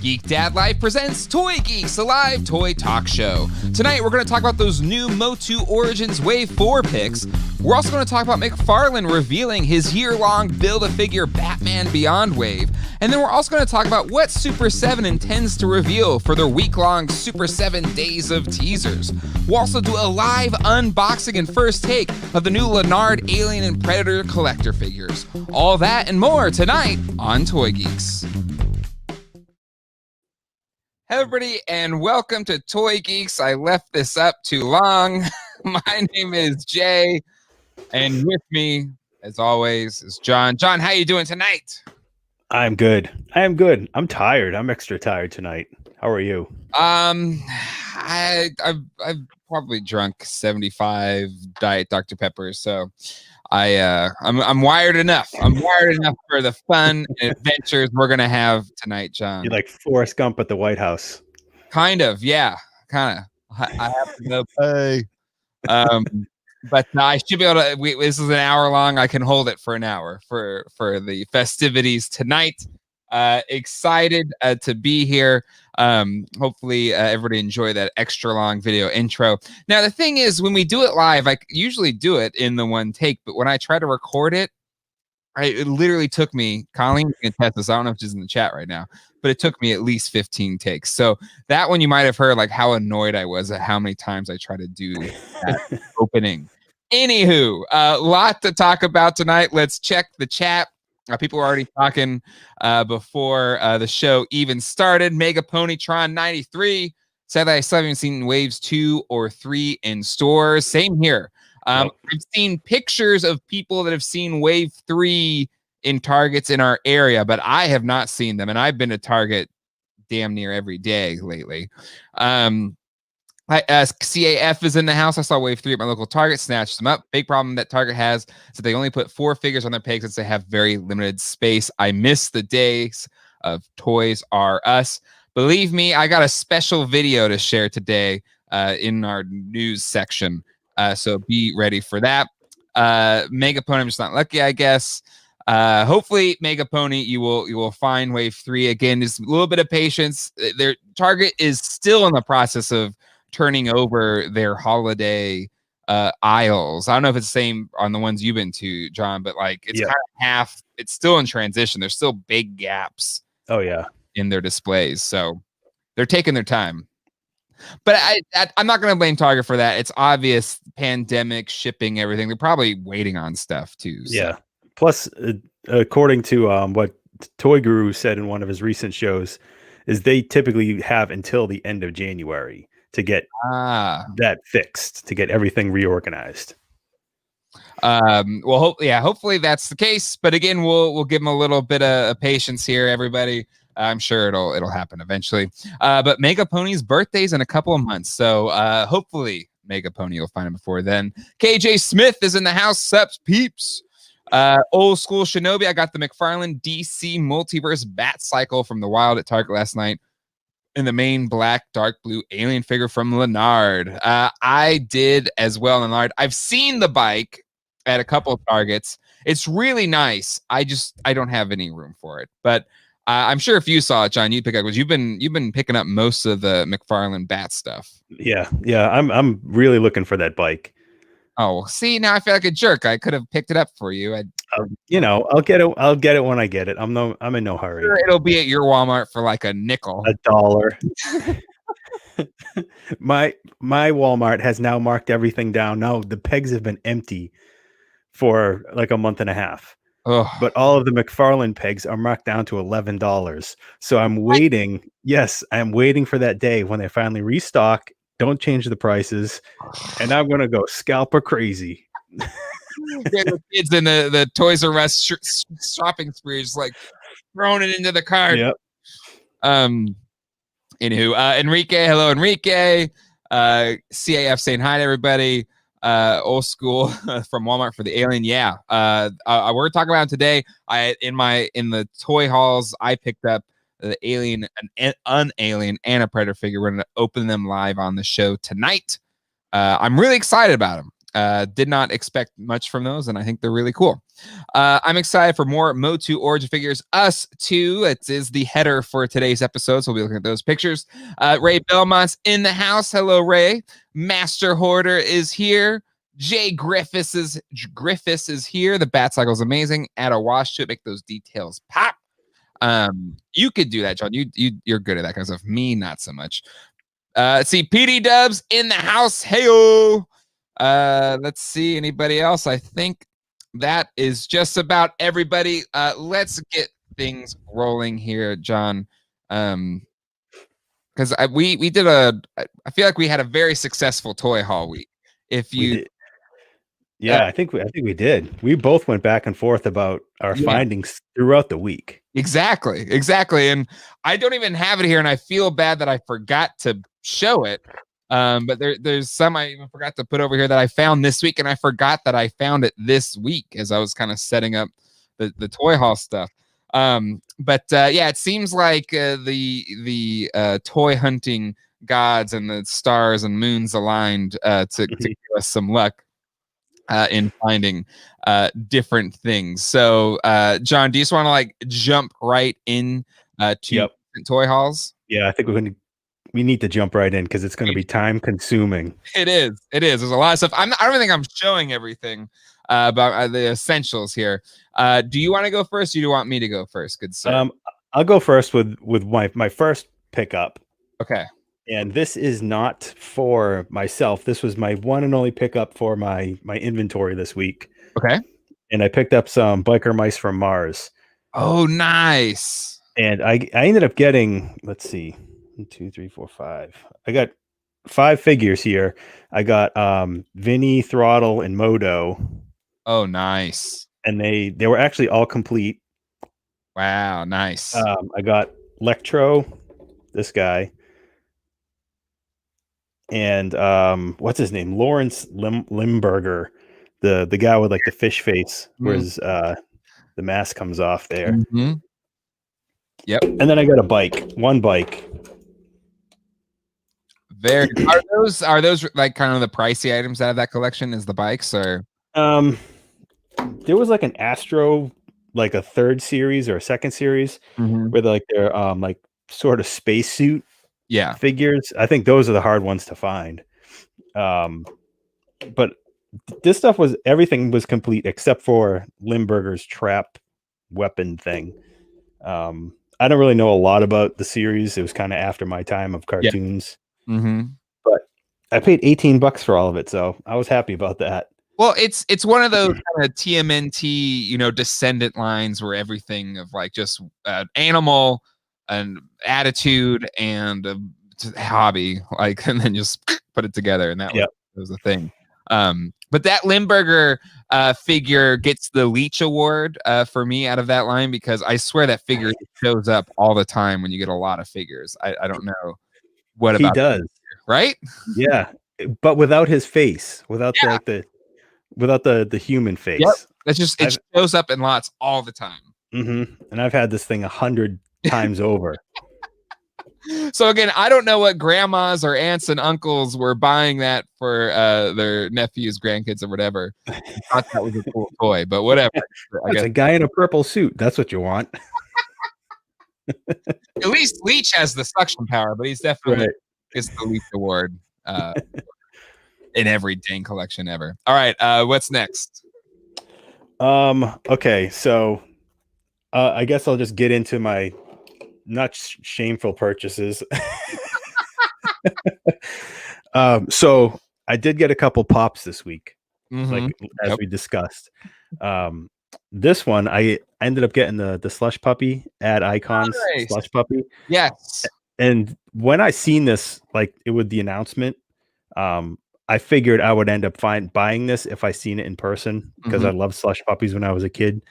Geek Dad Live presents Toy Geeks, a live toy talk show. Tonight, we're going to talk about those new MOTU Origins Wave 4 pics. We're also going to talk about McFarlane revealing his year-long Build-A-Figure Batman Beyond wave. And then we're also going to talk about what Super 7 intends to reveal for their week-long Super 7 Days of Teasers. We'll also do a live unboxing and first take of the new Lanard Alien and Predator collector figures. All that and more tonight on Toy Geeks. Hey everybody, and welcome to Toy Geeks. I left this up too long. My name is Jay, and with me, as always, is John. John, how you doing tonight? I'm good. I am good. I'm tired. I'm extra tired tonight. How are you? I've probably drunk 75 Diet Dr. Peppers, so I'm wired enough. I'm wired enough for the fun and adventures we're gonna have tonight, John. You're like Forrest Gump at the White House. Kind of, yeah. Kind of. I have to go pay. But I should be able to. This is an hour long. I can hold it for an hour for the festivities tonight. Excited to be here. Hopefully everybody enjoy that extra long video intro. Now the thing is, when we do it live, I usually do it in the one take, but when I try to record it, it literally took me, Colleen can attest this, I don't know if she's in the chat right now, but it took me at least 15 takes. So that one you might have heard like how annoyed I was at how many times I try to do that opening. Anywho, a lot to talk about tonight. Let's check the chat. People were already talking before the show even started. Mega Ponytron 93 said that I still haven't seen waves 2 or 3 in stores. Same here. I've seen pictures of people that have seen wave 3 in Targets in our area, but I have not seen them. And I've been to Target damn near every day lately. CAF is in the house. I saw wave 3 at my local Target, snatched them up. Big problem that Target has is that they only put 4 figures on their peg since they have very limited space. I miss the days of Toys R Us. Believe me, I got a special video to share today in our news section. So be ready for that. Mega Pony, I'm just not lucky, I guess. Hopefully, Mega Pony, you will find wave 3 again. Just a little bit of patience. Their Target is still in the process of turning over their holiday aisles. I don't know if it's the same on the ones you've been to, John, but like it's kind of half. It's still in transition. There's still big gaps. Oh yeah, in their displays, so they're taking their time. But I'm not going to blame Target for that. It's obvious, pandemic, shipping, everything. They're probably waiting on stuff too. So. Yeah. Plus, according to what Toy Guru said in one of his recent shows, is they typically have until the end of January to get that fixed, to get everything reorganized. Well, hopefully that's the case. But again, we'll give them a little bit of patience here, everybody. I'm sure it'll happen eventually. But Mega Pony's birthday's in a couple of months, so hopefully Mega Pony will find him before then. KJ Smith is in the house. Sups, peeps. Old school Shinobi. I got the McFarlane DC Multiverse Bat Cycle from the wild at Target last night. In the main black, dark blue alien figure from Lanard. I did as well, Lanard. I've seen the bike at a couple of Targets. It's really nice. I don't have any room for it, but. I'm sure if you saw it, John, you'd pick up. Because you've been picking up most of the McFarlane Bat stuff. Yeah. I'm really looking for that bike. Oh, see, now I feel like a jerk. I could have picked it up for you. I'll get it. I'll get it when I get it. I'm in no hurry. Sure, it'll be at your Walmart for like a nickel, $1. My Walmart has now marked everything down. Now the pegs have been empty for like a month and a half. Ugh. But all of the McFarlane pegs are marked down to $11. So I'm waiting. Yes, I'm waiting for that day when they finally restock, don't change the prices, and I'm going to go scalper crazy. The kids in the Toys R Us shopping spree, just like throwing it into the cart. Yep. Anywho, Enrique, hello, Enrique. CAF saying hi to everybody. Old school from Walmart for the alien. Yeah. We're talking about today. In the toy halls, I picked up the alien, an alien, and a predator figure. We're going to open them live on the show tonight. I'm really excited about them. Did not expect much from those, and I think they're really cool. I'm excited for more MOTU Origin figures. Us too. It is the header for today's episode, so we'll be looking at those pictures. Ray Belmont's in the house. Hello, Ray. Master Hoarder is here. Jay Griffiths is here. The bat cycle is amazing. Add a wash to it, make those details pop. You could do that, John. You're good at that kind of stuff. Me, not so much. See, PD Dubs in the house. Heyo. Let's see, anybody else? I think that is just about everybody. Let's get things rolling here, John. Because we did I feel like we had a very successful toy haul week. If you I think we did. We both went back and forth about our findings throughout the week. Exactly. And I don't even have it here, and I feel bad that I forgot to show it. But there's some I even forgot to put over here that I found this week, and I forgot that I found it this week as I was kind of setting up the toy haul stuff. But it seems like the toy hunting gods and the stars and moons aligned to give us some luck in finding different things. So John, do you just want to like jump right in to toy hauls? Yeah, I think we need to jump right in because it's going to be time consuming. It is. There's a lot of stuff. I don't think I'm showing everything about the essentials here. Do you want to go first? Or do you want me to go first? Good sir. I'll go first with my first pickup. Okay. And this is not for myself. This was my one and only pickup for my inventory this week. Okay. And I picked up some biker mice from Mars. Oh, nice. And I ended up getting, let's see, 1, 2, 3, 4, 5. I got 5 figures here. I got Vinny, Throttle, and Modo. Oh, nice. And they were actually all complete. Wow, nice. I got Electro, this guy. And what's his name? Lawrence Limburger, the guy with like the fish face, where his the mask comes off there. Mm-hmm. Yep. And then I got one bike. Are those like kind of the pricey items out of that collection? Is the bikes or? There was like an Astro, like a 3rd series or a 2nd series, with like their like sort of spacesuit. Yeah, figures. I think those are the hard ones to find. But this stuff everything was complete except for Limburger's trap weapon thing. I don't really know a lot about the series. It was kind of after my time of cartoons. Yeah. Mm-hmm. But I paid $18 for all of it, so I was happy about that. Well, it's one of those kind of TMNT, descendant lines where everything of like just animal and attitude and a hobby, like, and then just put it together, and that was the thing. But that Limburger figure gets the Leech Award for me out of that line, because I swear that figure shows up all the time when you get a lot of figures. I don't know what about he does, right? Yeah, but without his face, without the human face. Yep. That's just it shows up in lots all the time. And I've had this thing 100 times over. So again, I don't know what grandmas or aunts and uncles were buying that for their nephews, grandkids, or whatever. I thought that was a cool toy, but whatever. It's a guy in a purple suit. That's what you want. At least Leech has the suction power, but he's definitely gets the Leech Award in every dang collection ever. All right, what's next? Okay, so I guess I'll just get into my not shameful purchases. So I did get a couple pops this week, like as we discussed. This one I ended up getting the slush puppy at Icons. Nice. Slush puppy. Yes. And when I seen this, like it with the announcement, I figured I would end up buying this if I seen it in person, because I loved slush puppies when I was a kid.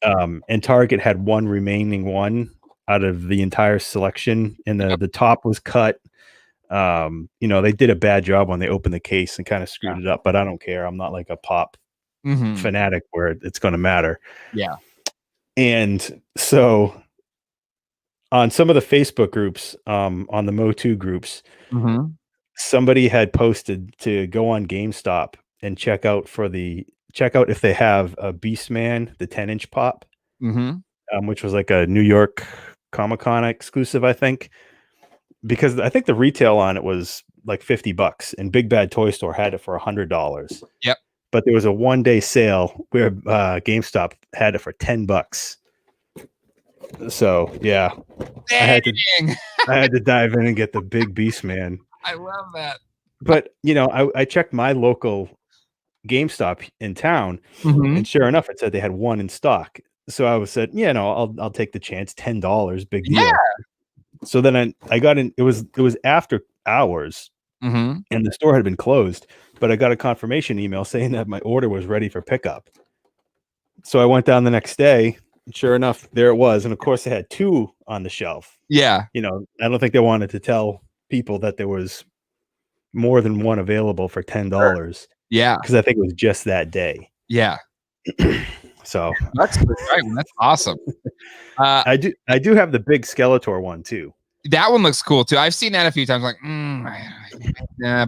And Target had one remaining one out of the entire selection, and the top was cut. They did a bad job when they opened the case and kind of screwed it up, but I don't care. I'm not like a pop fanatic where it's going to matter. Yeah. And so on some of the Facebook groups, on the MOTU groups, somebody had posted to go on GameStop and check out if they have a Beastman, the 10-inch pop, which was like a New York Comic-Con exclusive, I think, because I think the retail on it was like $50, and Big Bad Toy Store had it for $100. Yep. But there was a one-day sale where GameStop had it for $10. So yeah, I had to dive in and get the big Beastman. I love that. But I checked my local GameStop in town, and sure enough, it said they had one in stock. So I said, I'll take the chance. $10, big deal. Yeah. So then I got in. It was after hours, and the store had been closed. But I got a confirmation email saying that my order was ready for pickup. So I went down the next day. And sure enough, there it was. And of course, they had two on the shelf. Yeah. I don't think they wanted to tell people that there was more than one available for $10. Yeah. Because I think it was just that day. Yeah. So that's right. That's awesome. I do have the big Skeletor one too. That one looks cool too. I've seen that a few times. Like,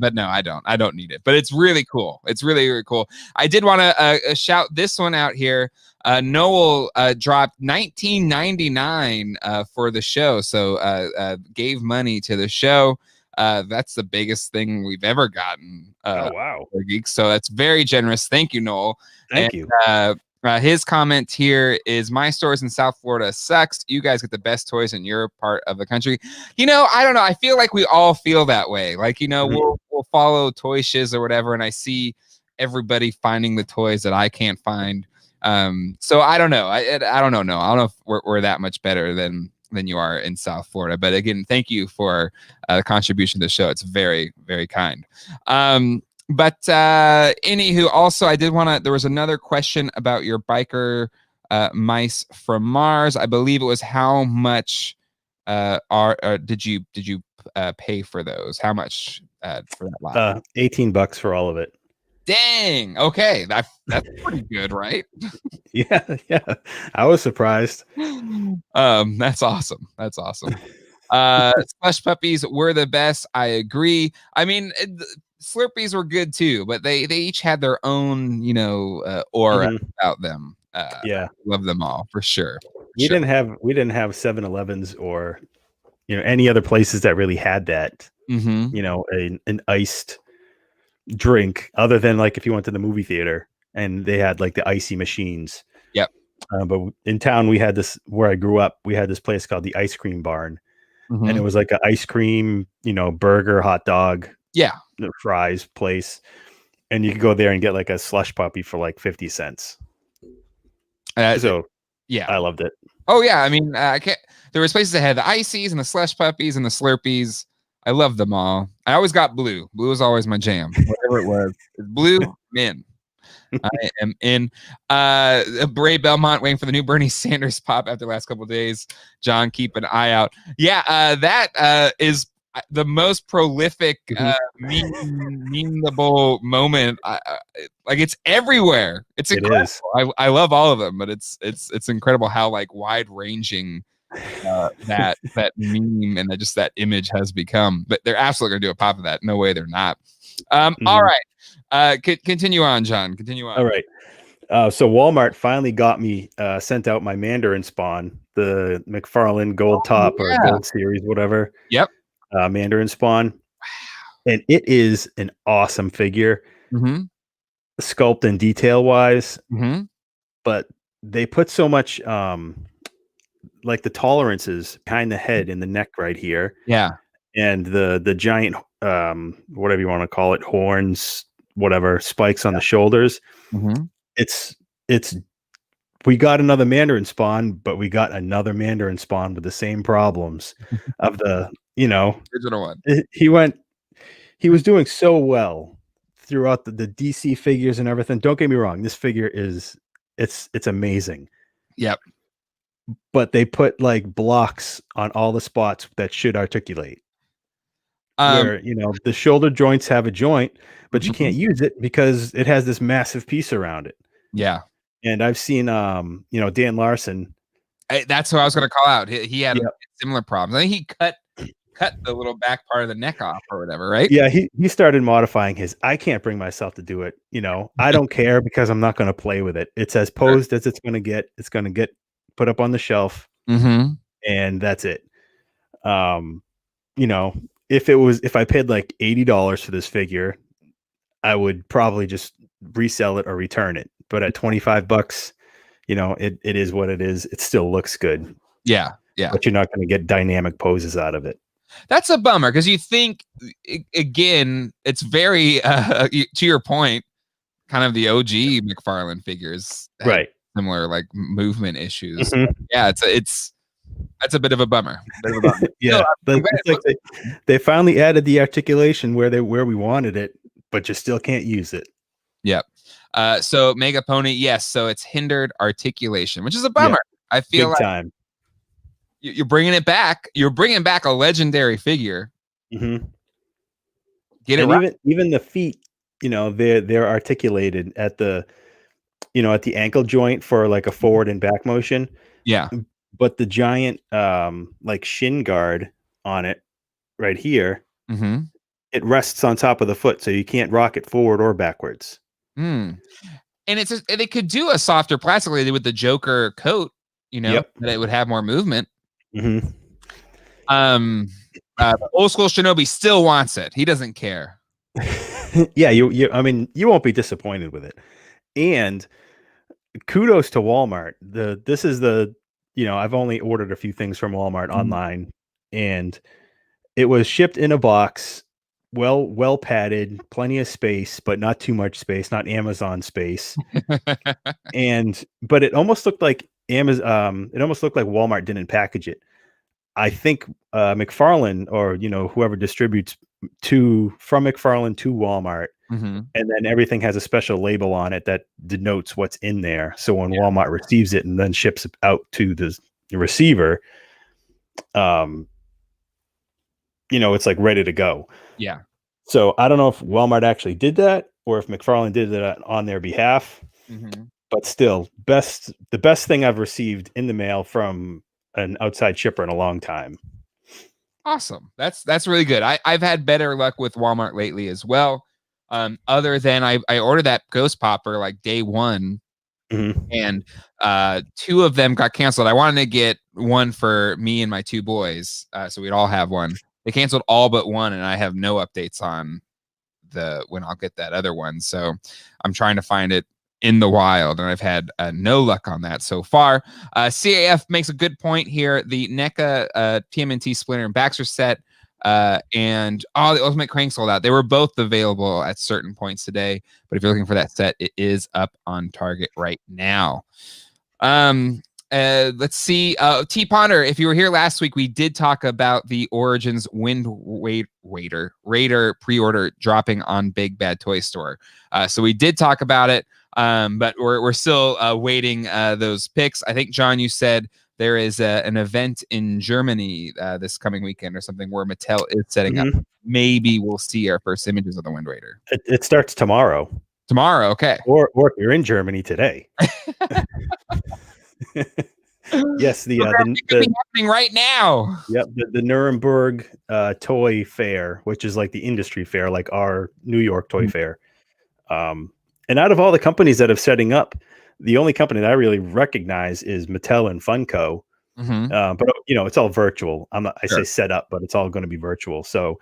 but no, I don't. I don't need it. But it's really cool. It's really, really cool. I did want to shout this one out here. Noel dropped $19.99 for the show, so gave money to the show. That's the biggest thing we've ever gotten. Oh wow, for Geeks. So that's very generous. Thank you, Noel. Thank you. His comment here is, my stores in South Florida sucks. You guys get the best toys in your part of the country. I don't know. I feel like we all feel that way. Like, we'll follow Toy Shiz or whatever, and I see everybody finding the toys that I can't find. So I don't know. I don't know. No, I don't know if we're that much better than you are in South Florida. But again, thank you for the contribution to the show. It's very, very kind. But anywho, also I did want to, there was another question about your biker mice from Mars. I believe it was how much did you pay for those? How much for that lot? $18 for all of it. Dang. Okay, that's pretty good, right? Yeah. I was surprised. That's awesome. That's awesome. Slush puppies were the best. I agree. I mean, Slurpees were good too, but they each had their own, aura about them. Yeah, love them all for sure. We didn't have 7-Elevens or any other places that really had that. An iced drink, other than like if you went to the movie theater and they had like the icy machines. Yep. But in town we had this, where I grew up, we had this place called the Ice Cream Barn, and it was like an ice cream, burger, hot dog, fries place, and you could go there and get like a slush puppy for like 50 cents. So yeah, I loved it. Oh yeah, I mean, there was places that had the ices and the slush puppies and the Slurpees. I love them all. I always got blue. Blue was always my jam. Whatever it was, blue. I'm in. I am in. Bray Belmont waiting for the new Bernie Sanders pop after the last couple of days. John, keep an eye out. Yeah, that is the most prolific memeable moment. Like, it's everywhere. It's incredible. It is. I love all of them, but it's incredible how like wide ranging that meme and that image has become. But they're absolutely gonna do a pop of that. No way they're not. All right. Continue on, John. Continue on. All right. So Walmart finally got me sent out my Mandarin Spawn, the McFarlane Gold Top or Gold Series, whatever. Yep. Mandarin Spawn. Wow. And it is an awesome figure, sculpt and detail wise. But they put so much like the tolerances behind the head and the neck right here. Yeah. And the giant whatever you want to call it, horns, whatever, spikes on the shoulders. It's we got another Mandarin Spawn, but we got another Mandarin Spawn with the same problems of the original one. He was doing so well throughout the DC figures and everything. Don't get me wrong, this figure is it's amazing. Yep. But they put like blocks on all the spots that should articulate. Where the shoulder joints have a joint, but you can't use it because it has this massive piece around it. Yeah. And I've seen Dan Larson. That's what I was going to call out. He had similar problems. I think he cut cut the little back part of the neck off or whatever, right? Yeah, he started modifying his. I can't bring myself to do it. I don't care because I'm not going to play with it. It's as posed as it's going to get. It's going to get put up on the shelf, and that's it. If I paid like $80 for this figure, I would probably just resell it or return it. But at $25, it is what it is. It still looks good. Yeah. But you're not going to get dynamic poses out of it. That's a bummer because you think, again, it's very, to your point, kind of the OG McFarlane figures, right? Similar like movement issues. Yeah, that's a bit of a bummer. Yeah, they finally added the articulation where we wanted it, but you still can't use it. Yep. So Mega Pony, yes. So it's hindered articulation, which is a bummer. I feel big time. You're bringing it back. You're bringing back a legendary figure. Get it right. Even the feet, they're articulated at the ankle joint for like a forward and back motion. Yeah. But the giant like shin guard on it right here, it rests on top of the foot, so you can't rock it forward or backwards. And they could do a softer plastic like they did with the Joker coat, that it would have more movement. Old school Shinobi still wants it. He doesn't care. Yeah, I mean, you won't be disappointed with it. And kudos to Walmart. I've only ordered a few things from Walmart online, and it was shipped in a box, well padded, plenty of space, but not too much space, not Amazon space. But it almost looked like Walmart didn't package it. I think McFarlane or whoever distributes from McFarlane to Walmart, and then everything has a special label on it that denotes what's in there. So when Walmart receives it and then ships it out to the receiver, it's like ready to go. Yeah. So I don't know if Walmart actually did that or if McFarlane did that on their behalf. But still, the best thing I've received in the mail from an outside shipper in a long time. Awesome. That's really good. I've had better luck with Walmart lately as well. Other than I ordered that Ghost Popper like day one, and 2 of them got canceled. I wanted to get one for me and my 2 boys, so we'd all have one. They canceled all but one, and I have no updates on when I'll get that other one. So I'm trying to find it in the wild, and I've had no luck on that so far. CAF makes a good point here. The NECA TMNT Splinter and Baxter set and the Ultimate Crank sold out. They were both available at certain points today, but if you're looking for that set, it is up on Target right now. Let's see. T Ponder, if you were here last week, we did talk about the Origins Wind Raider pre-order dropping on Big Bad Toy Store. So we did talk about it. But we're still waiting those pics. I think, John, you said there is an event in Germany this coming weekend or something where Mattel is setting up. Maybe we'll see our first images of the Wind Raider. It starts tomorrow. Tomorrow, okay. Or if you're in Germany today. Yes, the could be happening right now. Yep, the Nuremberg Toy Fair, which is like the industry fair, like our New York Toy Fair. And out of all the companies that are setting up, the only company that I really recognize is Mattel and Funko. But it's all virtual. I say set up, but it's all going to be virtual. So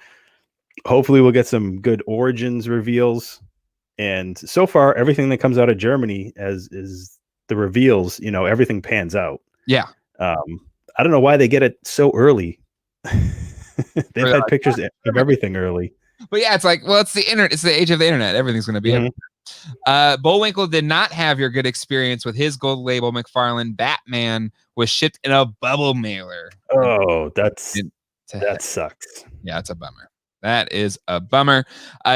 hopefully we'll get some good Origins reveals. And so far, everything that comes out of Germany is the reveals. Everything pans out. Yeah. I don't know why they get it so early. They've had pictures of everything early. But yeah, it's like, well, it's the internet. It's the age of the internet. Everything's going to be Bullwinkle did not have your good experience with his gold label McFarlane Batman was shipped in a bubble mailer. Oh, that sucks. Yeah, it's a bummer. That is a bummer.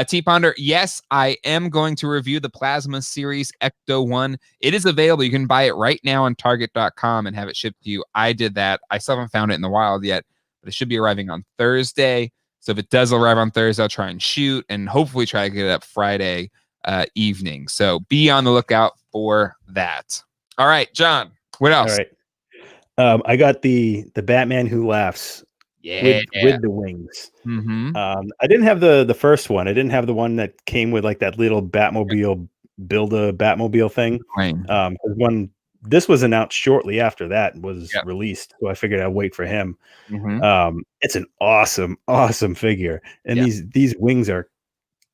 T Ponder, yes, I am going to review the Plasma Series Ecto 1. It is available. You can buy it right now on Target.com and have it shipped to you. I did that. I still haven't found it in the wild yet, but it should be arriving on Thursday. So if it does arrive on Thursday, I'll try and shoot and hopefully try to get it up Friday evening. So be on the lookout for that. All right, John, what else? All right. I got the Batman Who Laughs with the wings. Mm-hmm. I didn't have the first one. I didn't have the one that came with like that little Batmobile build a Batmobile thing. When this was announced shortly after that was released, so I figured I'd wait for him. Mm-hmm. It's an awesome figure, and these wings are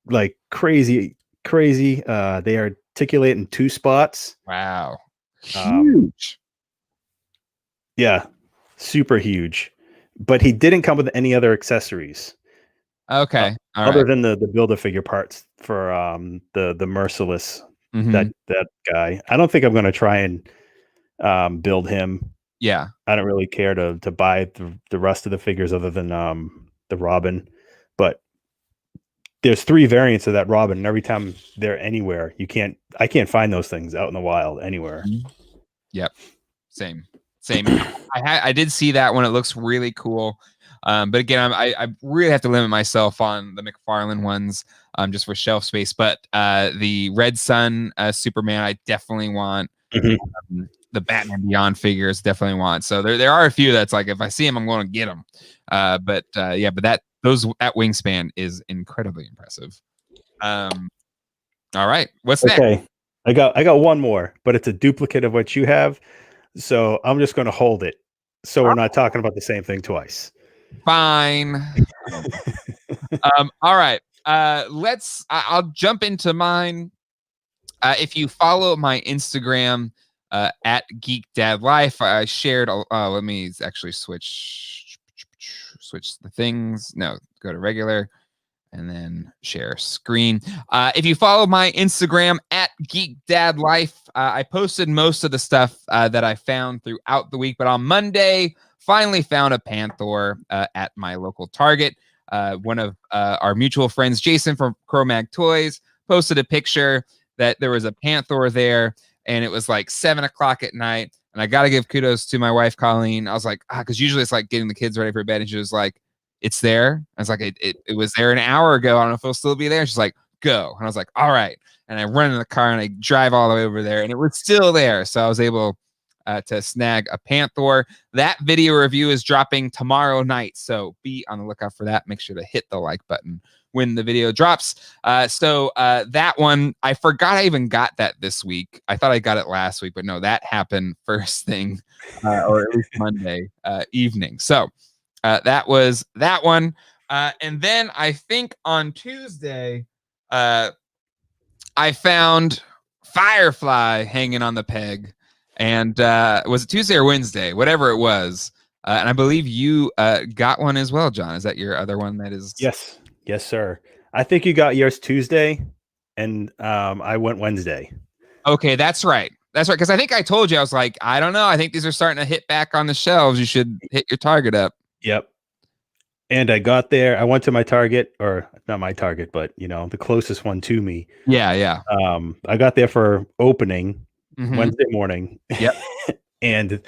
like crazy. They articulate in 2 spots. Wow, huge. Yeah, super huge. But he didn't come with any other accessories. Okay, other than the Build-A-Figure parts for the Merciless, that guy. I don't think I'm going to try and build him. Yeah, I don't really care to buy the rest of the figures other than the Robin. But there's 3 variants of that Robin, and every time they're anywhere, I can't find those things out in the wild anywhere. Yep, same. I did see that one. It looks really cool. But again, I really have to limit myself on the McFarlane ones, just for shelf space. But the Red Sun Superman, I definitely want. The Batman Beyond figures definitely want. So there are a few that's like, if I see them, I'm going to get them. But that wingspan is incredibly impressive. All right, what's next? I got one more, but it's a duplicate of what you have. So I'm just going to hold it. So we're not talking about the same thing twice. Fine. All right. I'll jump into mine. If you follow my Instagram at Geek Dad Life, I shared. Let me actually switch the things. No, go to regular. And then share screen. If you follow my Instagram at Geek Dad Life, I posted most of the stuff that I found throughout the week. But on Monday, finally found a Panther at my local Target. One of our mutual friends, Jason from Chromag Toys, posted a picture that there was a Panther there, and it was like 7 o'clock at night. And I got to give kudos to my wife, Colleen. I was like, because usually it's like getting the kids ready for bed, and she was like, it's there. I was like, it was there an hour ago. I don't know if it'll still be there. She's like, go. And I was like, all right. And I run in the car and I drive all the way over there, and it was still there. So I was able to snag a Panther. That video review is dropping tomorrow night, so be on the lookout for that. Make sure to hit the like button when the video drops. So that one, I forgot I even got that this week. I thought I got it last week, but no, that happened first thing, or at least Monday evening. So that was that one. And then I think on Tuesday, I found Firefly hanging on the peg. And was it Tuesday or Wednesday? Whatever it was. And I believe you got one as well, John. Is that your other one that is? Yes, sir. I think you got yours Tuesday, and I went Wednesday. Okay, that's right. Because I think I told you, I was like, I don't know. I think these are starting to hit back on the shelves. You should hit your Target up. Yep. And I got there. I went to my Target, or not my Target, but the closest one to me. Yeah. I got there for opening Wednesday morning. Yep. And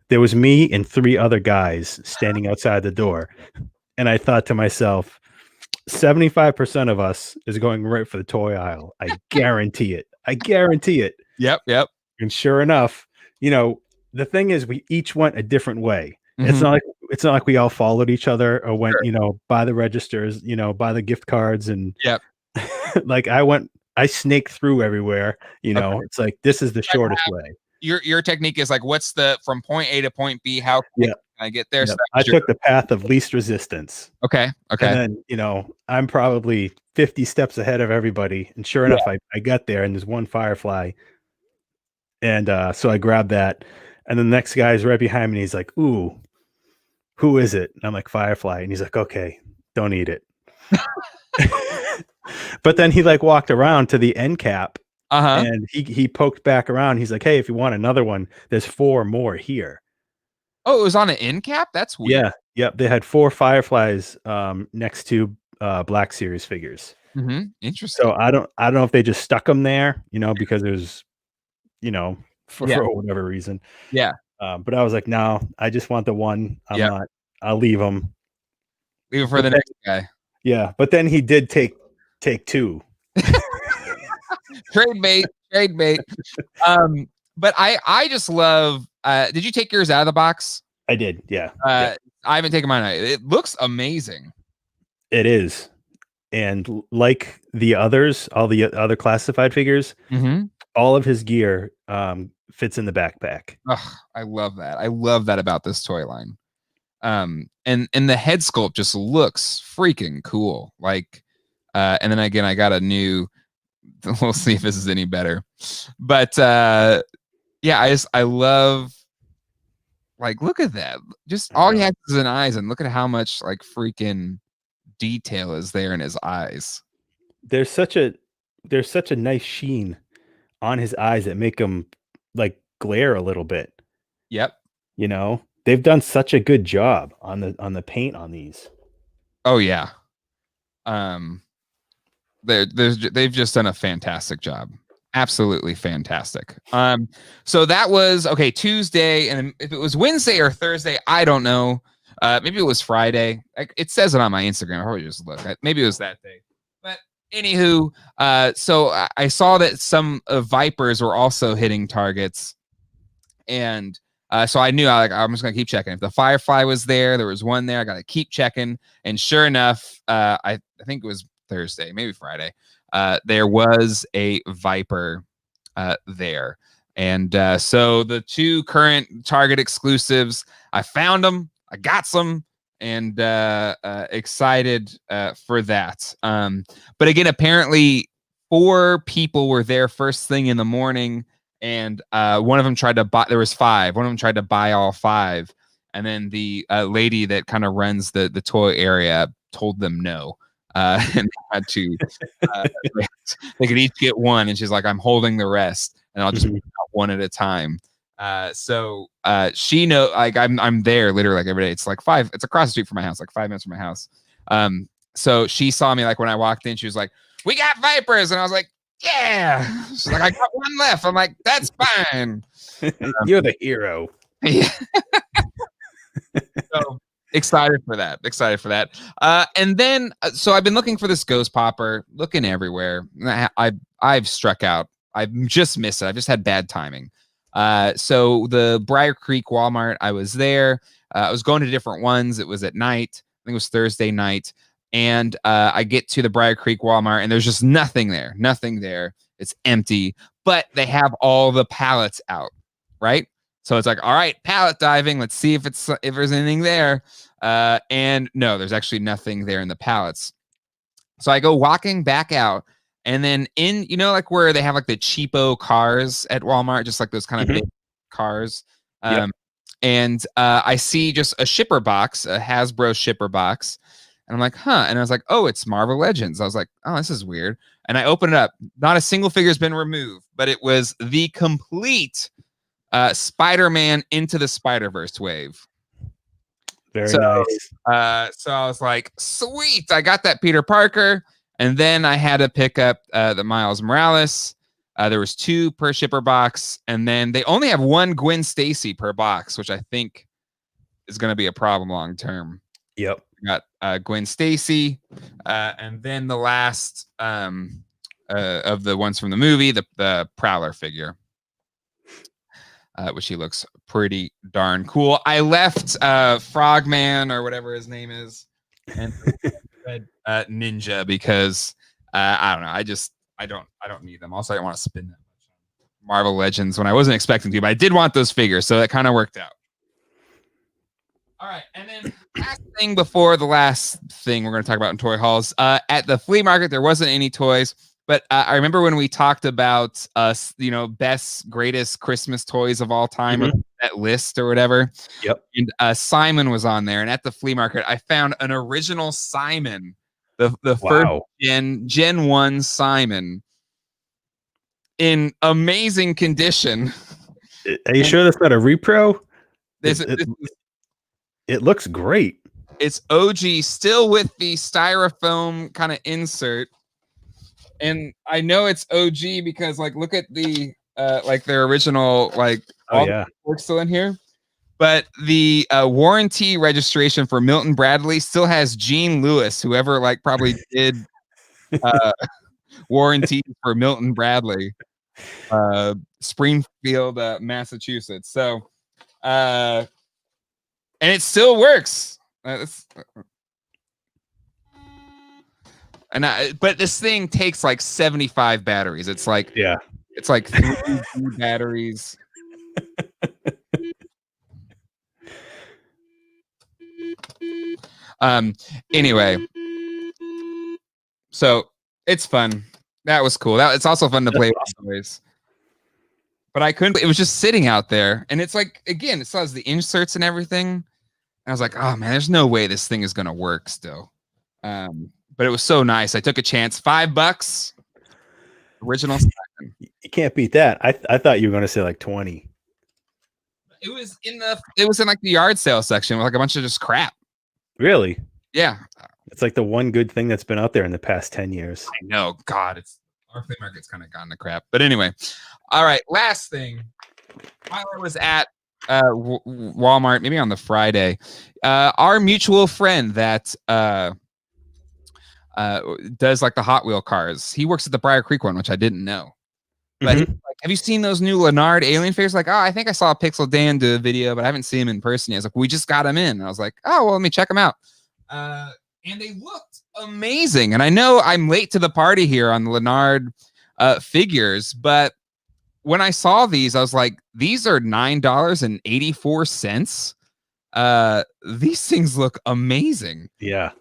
there was me and 3 other guys standing outside the door. And I thought to myself, 75% of us is going right for the toy aisle. I guarantee it. Yep. And sure enough, the thing is, we each went a different way. It's not like we all followed each other or went, by the registers, by the gift cards, and like I snaked through everywhere. It's like, this is the shortest way. Your technique is like, what's from point A to point B? How quick can I get there? So I took the path of least resistance. Okay. And then, I'm probably 50 steps ahead of everybody. And sure enough, I got there, and there's one Firefly. And so I grabbed that. And the next guy is right behind me. And he's like, ooh, who is it? And I'm like, Firefly. And he's like, okay, don't eat it. But then he walked around to the end cap, and he poked back around. He's like, hey, if you want another one, there's 4 more here. Oh, it was on an end cap? That's weird. Yeah. Yep. They had 4 Fireflies next to Black Series figures. Interesting. So I don't know if they just stuck them there, because there's, for whatever reason. Yeah. But I was like, no, I just want the one. I'll leave them. Leave it for the next guy. Yeah. But then he did take 2. Trade bait. But I just love, did you take yours out of the box? I did. Yeah. I haven't taken mine out. It looks amazing. It is. And like the others, all the other classified figures, all of his gear fits in the backpack. Ugh, I love that. I love that about this toy line. And the head sculpt just looks freaking cool. Like, and then again, I got a new. We'll see if this is any better. But yeah, I love. Like, look at that. Just all he has is an eyes, and look at how much like freaking detail is there in his eyes. There's such a nice sheen on his eyes that make him like glare a little bit. Yep. You know, they've done such a good job on the paint on these. Oh yeah. They've just done a fantastic job. Absolutely fantastic. So that was okay, Tuesday, and if it was Wednesday or Thursday, I don't know. Maybe it was Friday. It says it on my Instagram. I'll probably just look. Maybe it was that day. But anywho, so I saw that some Vipers were also hitting targets, and so I knew I'm just gonna keep checking. If the Firefly was there was one there. I gotta keep checking, and sure enough, I think it was Thursday, maybe Friday. There was a Viper there. And so the two current Target exclusives, I found them, I got some, and excited for that. But again, apparently 4 people were there first thing in the morning, and one of them tried to buy, there was 5. One of them tried to buy all 5. And then the lady that kind of runs the toy area told them no. And had to they could each get one, and she's like, I'm holding the rest, and I'll just out one at a time. So she know, like, I'm there literally like every day. It's like it's across the street from my house, like 5 minutes from my house. So she saw me, like when I walked in, she was like, we got Vipers, and I was like, yeah. She's like, I got one left. I'm like, that's fine. You're the hero. Yeah. So excited for that. And then so I've been looking for this Ghost Popper, looking everywhere. I've struck out. I've just missed it. I've just had bad timing. So the Briar Creek Walmart, I was there. I was going to different ones. It was at night. I think it was Thursday night. And I get to the Briar Creek Walmart, and there's just nothing there. It's empty, but they have all the pallets out, right? So it's like, all right, pallet diving. Let's see if there's anything there. And no, there's actually nothing there in the pallets. So I go walking back out, and then in, like where they have like the cheapo cars at Walmart, just like those kind of big cars. And I see just a shipper box, a Hasbro shipper box. And I'm like, huh. And I was like, oh, it's Marvel Legends. I was like, oh, this is weird. And I open it up. Not a single figure has been removed, but it was the complete Spider-Man Into the Spider-Verse wave. Very nice. So I was like, sweet. I got that Peter Parker. And then I had to pick up the Miles Morales. There was 2 per shipper box. And then they only have 1 Gwen Stacy per box, which I think is going to be a problem long term. Yep. Got Gwen Stacy, and then the last of the ones from the movie, the Prowler figure, which he looks pretty darn cool. I left Frogman or whatever his name is, and Red Ninja because I don't know. I don't need them. Also, I don't want to spend that much on Marvel Legends when I wasn't expecting to, but I did want those figures, so that kind of worked out. All right, and then last thing before the last thing we're going to talk about in toy hauls. At the flea market, there wasn't any toys, but I remember when we talked about best, greatest Christmas toys of all time, or that list or whatever. Yep. And Simon was on there, and at the flea market, I found an original Simon, the Wow. first Gen 1 Simon, in amazing condition. Are you sure that's not a repro? It looks great. It's OG, still with the styrofoam kind of insert. And I know it's OG because, like, look at the like their original, like, all the work still in here. But the warranty registration for Milton Bradley still has Gene Lewis, whoever like probably did warranty for Milton Bradley, Springfield, Massachusetts. So and it still works. But this thing takes like 75 batteries. It's like it's like 3 batteries. Anyway, so it's fun. That was cool. It's also fun to play with toys. But I couldn't. It was just sitting out there, and it's like, again, it still has the inserts and everything. And I was like, oh man, there's no way this thing is gonna work still. But it was so nice. I took a chance. $5. Original. You can't beat that. I thought you were gonna say like 20. It was in like the yard sale section with like a bunch of just crap. Really? Yeah. It's like the one good thing that's been out there in the past 10 years. I know. God, our flea market's kind of gone to crap. But anyway, all right. Last thing. While I was at Walmart, maybe on the Friday, our mutual friend that does like the Hot Wheel cars. He works at the Briar Creek one, which I didn't know. But he's like, have you seen those new Lanard alien figures? Like, oh, I think I saw Pixel Dan do a video, but I haven't seen him in person yet. He's like, we just got him in. And I was like, oh, well, let me check them out. And they looked amazing. And I know I'm late to the party here on the Lanard figures, but when I saw these, I was like, these are $9.84. These things look amazing. Yeah.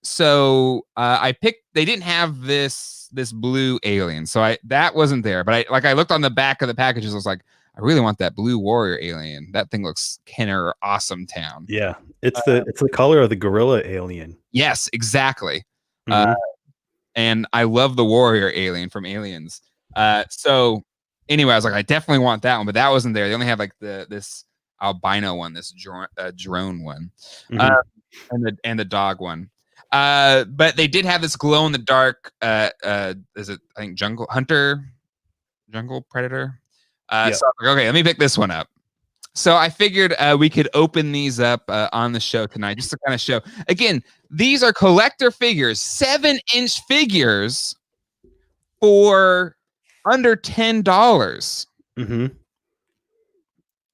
So I picked. They didn't have this blue alien, so that wasn't there. But I looked on the back of the packages. I was like, I really want that blue warrior alien. That thing looks Kenner awesome town. Yeah, it's the color of the gorilla alien. Yes, exactly. And I love the warrior alien from Aliens. So anyway, I was like, I definitely want that one, but that wasn't there. They only have like this albino one, this drone one, and the dog one. But they did have this glow in the dark. Is it, I think, jungle predator? So I was like, okay, let me pick this one up. So I figured we could open these up on the show tonight, just to kind of show. Again, these are collector figures, 7-inch figures for under $10.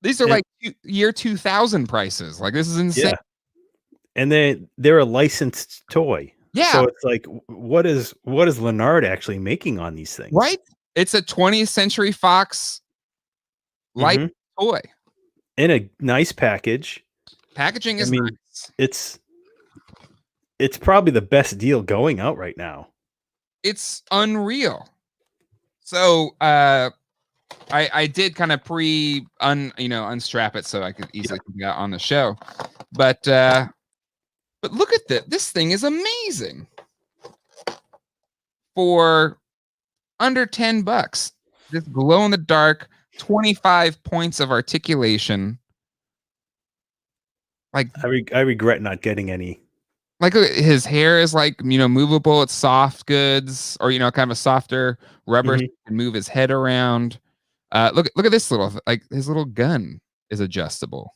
These are like year 2000 prices. Like, this is insane. Yeah. And they're a licensed toy. Yeah. So it's like, what is Lanard actually making on these things? Right. It's a 20th Century Fox like toy. In a nice package. Packaging is nice. It's probably the best deal going out right now. It's unreal. So I did kind of unstrap it so I could easily put it out on the show. But look at this. This thing is amazing. For under $10. This glow in the dark, 25 points of articulation. Like, I regret not getting any. Like, his hair is like, movable. It's soft goods, or kind of a softer rubber. So can move his head around. Look at this his little gun is adjustable.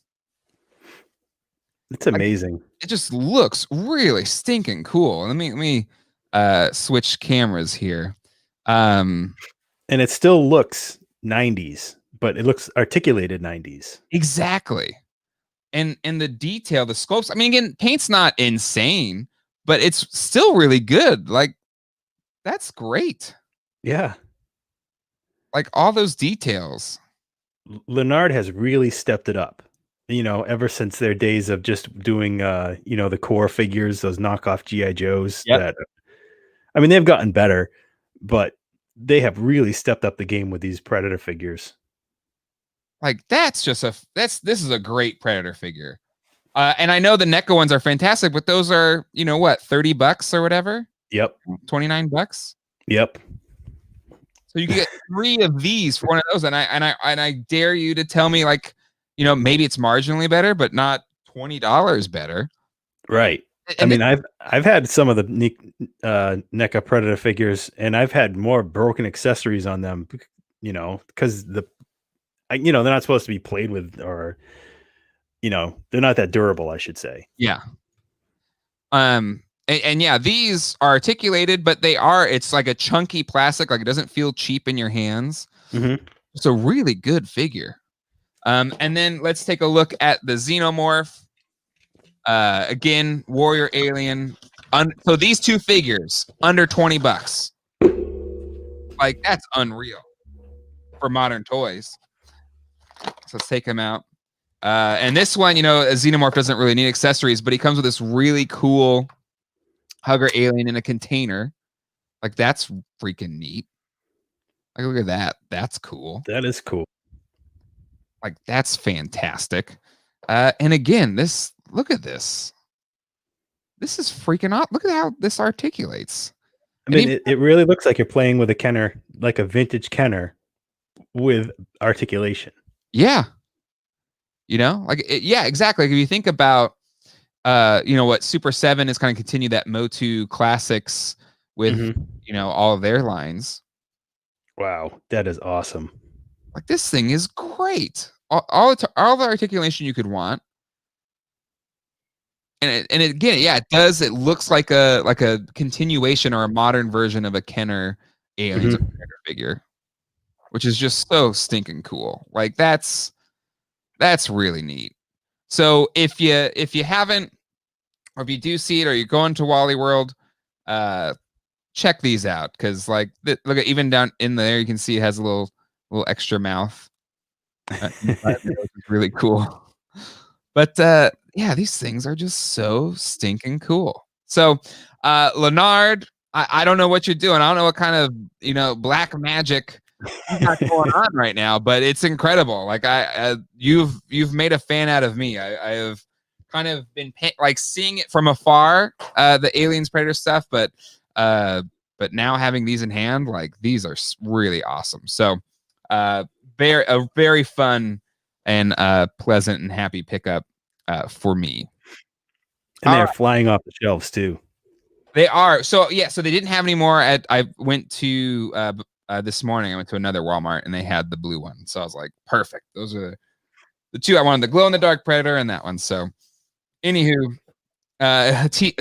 It's amazing. It just looks really stinking cool. Let me switch cameras here. And it still looks 90s, but it looks articulated 90s. Exactly. And the detail, the sculpts. I mean, again, paint's not insane, but it's still really good. Like, that's great. Yeah. Like, all those details. Lanard has really stepped it up. Ever since their days of just doing, the core figures, those knockoff G.I. Joes. Yep. They've gotten better, but they have really stepped up the game with these Predator figures. Like, this is a great Predator figure. And I know the NECA ones are fantastic, but those are, what, $30 or whatever? Yep. $29? Yep. So you can get 3 of these for one of those. And I dare you to tell me, like, maybe it's marginally better, but not $20 better. Right. I've had some of the NECA Predator figures, and I've had more broken accessories on them, because they're not supposed to be played with, or, they're not that durable, I should say. Yeah. And yeah, these are articulated, but it's like a chunky plastic. Like, it doesn't feel cheap in your hands. It's a really good figure. And then let's take a look at the Xenomorph. Again, Warrior Alien. So these two figures under $20. Like, that's unreal for modern toys. So let's take him out. And this one, a Xenomorph doesn't really need accessories, but he comes with this really cool Hugger Alien in a container. Like, that's freaking neat. Like, look at that. That's cool. That is cool. Like, that's fantastic. And again, look at this. This is freaking out. Look at how this articulates. I mean, it really looks like you're playing with a Kenner, like a vintage Kenner with articulation. Yeah. Yeah, exactly. Like, if you think about, what Super 7 is kind of continue that MOTU classics with, all of their lines. Wow, that is awesome. Like, this thing is great. All the articulation you could want. And again, yeah, it does. It looks like a continuation or a modern version of a Kenner Aliens figure, which is just so stinking cool. Like, that's really neat. So if you haven't, or if you do see it, or you're going to Wally World, check these out, because look at, even down in there, you can see it has a little extra mouth. It's really cool. But yeah, these things are just so stinking cool. So Lanard, I don't know what you're doing. I don't know what kind of black magic you got going on right now, but it's incredible. Like, you've made a fan out of me. I have kind of been seeing it from afar, the Aliens Predator stuff, but now having these in hand, like, these are really awesome. So very fun and pleasant and happy pickup for me. And they're flying off the shelves too. They are. So yeah, so they didn't have any more I went to this morning, I went to another Walmart and they had the blue one. So I was like, perfect. Those are the two I wanted, the glow in the dark Predator and that one. So anywho,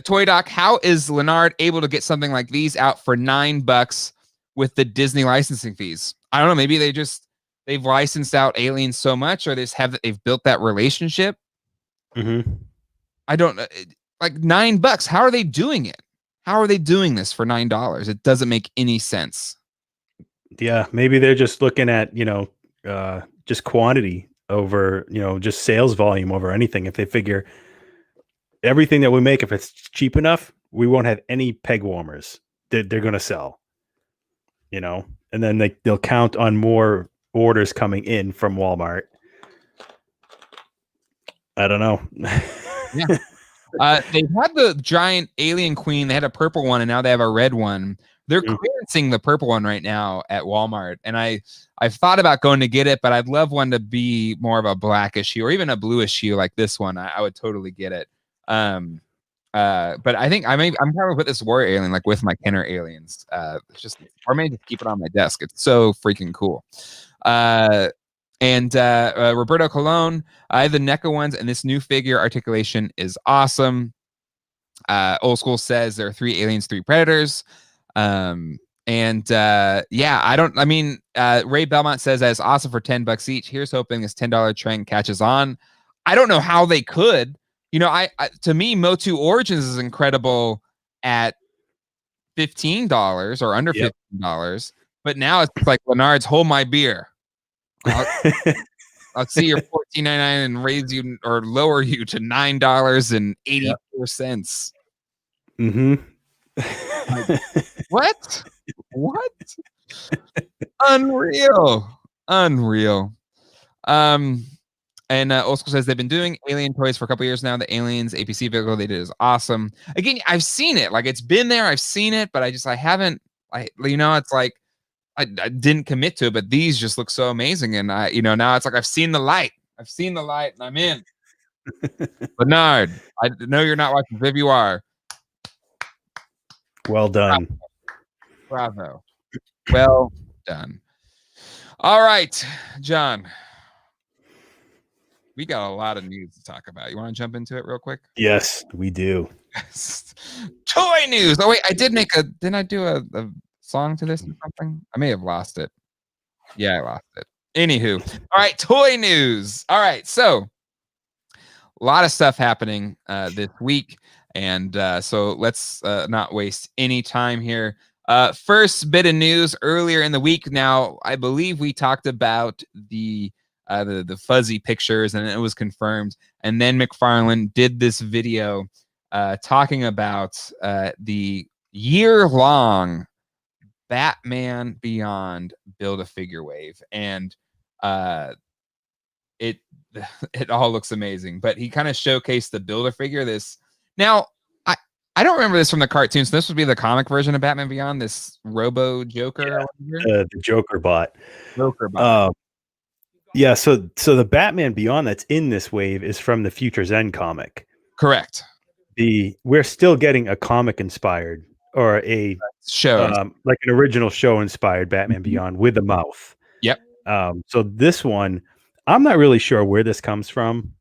Toy Doc, how is Lanard able to get something like these out for $9 with the Disney licensing fees? I don't know. Maybe they've licensed out Aliens so much, or they've built that relationship. I don't know. Like, $9. How are they doing it? How are they doing this for $9? It doesn't make any sense. Yeah, maybe they're just looking at just quantity over just sales volume over anything. If they figure everything that we make, if it's cheap enough, we won't have any peg warmers. They're going to sell. And then they'll count on more orders coming in from Walmart. I don't know. Yeah. They had the giant alien queen. They had a purple one, and now they have a red one. They're clearancing the purple one right now at Walmart, and I've thought about going to get it, but I'd love one to be more of a blackish hue or even a bluish hue like this one. I would totally get it. But I think I'm probably put this Warrior Alien like with my Kenner Aliens. Or maybe just keep it on my desk. It's so freaking cool. And Roberto Colon, I have the NECA ones, and this new figure articulation is awesome. Old School says there are 3 Aliens, 3 Predators. Ray Belmont says that's awesome for $10 each. Here's hoping this $10 trend catches on. I don't know how they could. To me, MOTU Origins is incredible at $15 or under $15, but now it's like Lanard's hold my beer. I'll see your $14.99 and raise you or lower you to $9.84. Like, what? Unreal. And Old School says they've been doing alien toys for a couple years now. The Aliens APC vehicle they did is awesome. Again, I've seen it. Like, it's been there. I've seen it, but I haven't. It's like I didn't commit to it. But these just look so amazing, and now it's like I've seen the light. And I'm in. Lanard, I know you're not watching. If you are, well done. Bravo. Well done. All right, John. We got a lot of news to talk about. You want to jump into it real quick? Yes, we do. Toy news. Oh wait, didn't I do a song to this or something? I may have lost it. Yeah, I lost it. Anywho, all right, toy news. All right, so a lot of stuff happening this week, and so let's not waste any time here. First bit of news earlier in the week. Now, I believe we talked about the fuzzy pictures, and it was confirmed. And then McFarlane did this video talking about the year-long Batman Beyond Build-A-Figure wave, and it all looks amazing. But he kind of showcased the Build-A-Figure. This now. I don't remember this from the cartoon, so this would be the comic version of Batman Beyond, this Robo Joker. Yeah, the Joker bot. Yeah, so the Batman Beyond that's in this wave is from the Future's End comic. Correct. We're still getting a comic inspired or a show, like an original show inspired Batman Beyond with a mouth. Yep. So this one, I'm not really sure where this comes from.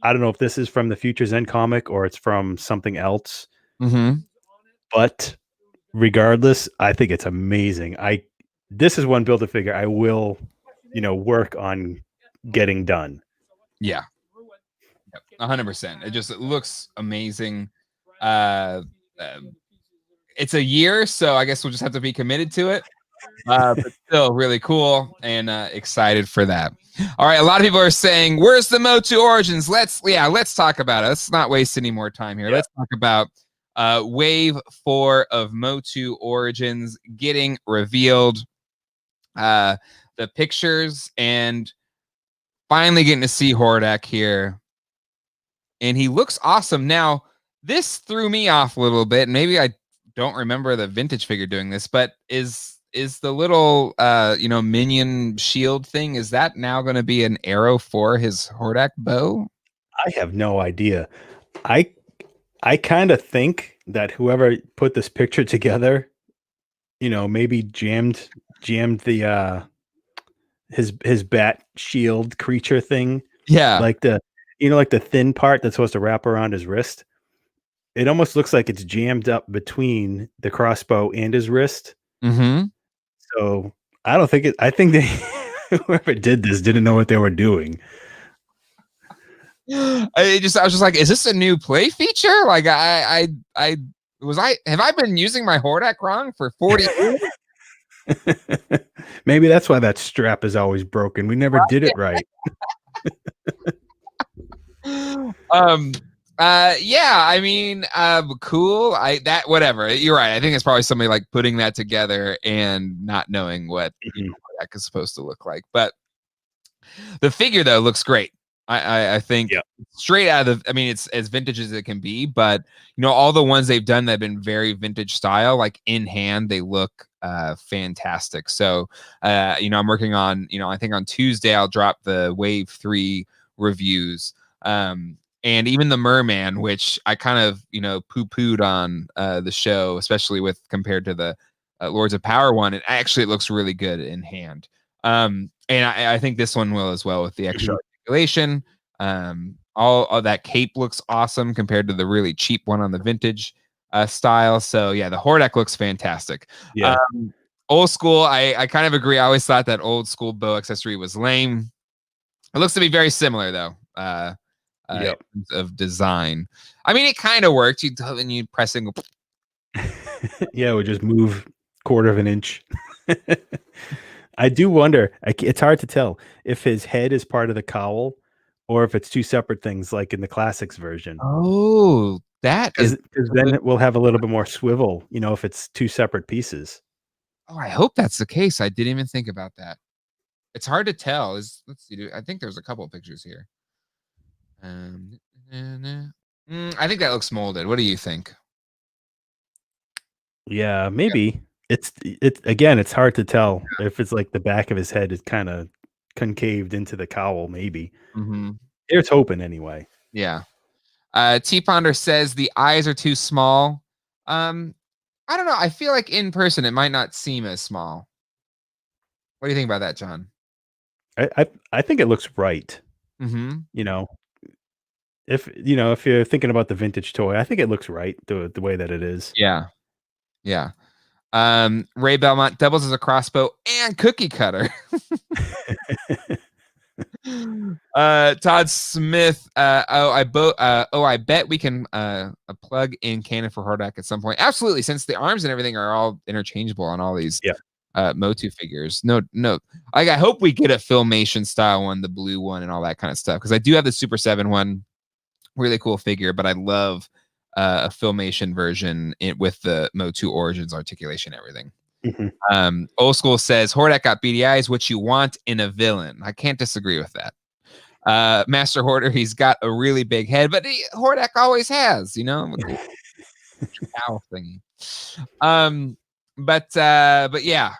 I don't know if this is from the Future's End comic or it's from something else. Mm-hmm. But regardless, I think it's amazing. This is one Build-A-Figure I will, work on getting done. Yeah. 100%. It looks amazing. It's a year, so I guess we'll just have to be committed to it. But still really cool and excited for that. All right, a lot of people are saying, where's the MOTU Origins? Let's talk about it. Let's not waste any more time here. Yeah. Let's talk about wave 4 of MOTU Origins getting revealed. The pictures and finally getting to see Hordak here. And he looks awesome. Now, this threw me off a little bit. Maybe I don't remember the vintage figure doing this, but is the little minion shield thing, is that now going to be an arrow for his Hordak bow? I have no idea. I kind of think that whoever put this picture together, maybe jammed the his bat shield creature thing. Yeah. Like the thin part that's supposed to wrap around his wrist. It almost looks like it's jammed up between the crossbow and his wrist. Mm-hmm. So I don't think I think they whoever did this didn't know what they were doing. I was just like, is this a new play feature? Like have I been using my Hordak wrong for 40 years? Maybe that's why that strap is always broken. We never did it right. Yeah, I mean, cool. Whatever. You're right. I think it's probably somebody like putting that together and not knowing what that is supposed to look like. But the figure though looks great. I think straight out of it's as vintage as it can be, but all the ones they've done that have been very vintage style, like in hand, they look fantastic. So I'm working on, I think on Tuesday I'll drop the Wave 3 reviews. And even the Merman, which I kind of, poo-pooed on the show, especially compared to the Lords of Power one. It looks really good in hand. And I think this one will as well with the extra articulation. All that cape looks awesome compared to the really cheap one on the vintage style. So yeah, the Hordak looks fantastic. Yeah. Old school, I kind of agree. I always thought that old school bow accessory was lame. It looks to be very similar though. In terms of design. It kind of worked. You press and go. Yeah, it would just move 1/4 of an inch. I do wonder. It's hard to tell if his head is part of the cowl or if it's two separate things, like in the classics version. Oh, that is because then it will have a little bit more swivel. If it's two separate pieces. Oh, I hope that's the case. I didn't even think about that. It's hard to tell. Let's see. I think there's a couple of pictures here. I think that looks molded. What do you think? Yeah, maybe. It's again, it's hard to tell if it's like the back of his head is kind of concaved into the cowl, maybe. Mm-hmm. Here's hoping anyway. Yeah. T Ponder says the eyes are too small. I don't know. I feel like in person it might not seem as small. What do you think about that, John? I think it looks right. Mm-hmm. If you're thinking about the vintage toy, I think it looks right the way that it is. Yeah. Ray Belmont doubles as a crossbow and cookie cutter. Todd Smith. I bet we can plug in Cannon for Hordak at some point. Absolutely, since the arms and everything are all interchangeable on all these MOTU figures. No. Like, I hope we get a Filmation style one, the blue one, and all that kind of stuff. Because I do have the Super 7 one, really cool figure, but I love a Filmation version with the MOTU Origins articulation and everything. Old School says Hordak got beady eyes, what you want in a villain. I can't disagree with that. Master Hoarder, he's got a really big head, but Hordak always has, you know, cow thingy. But yeah,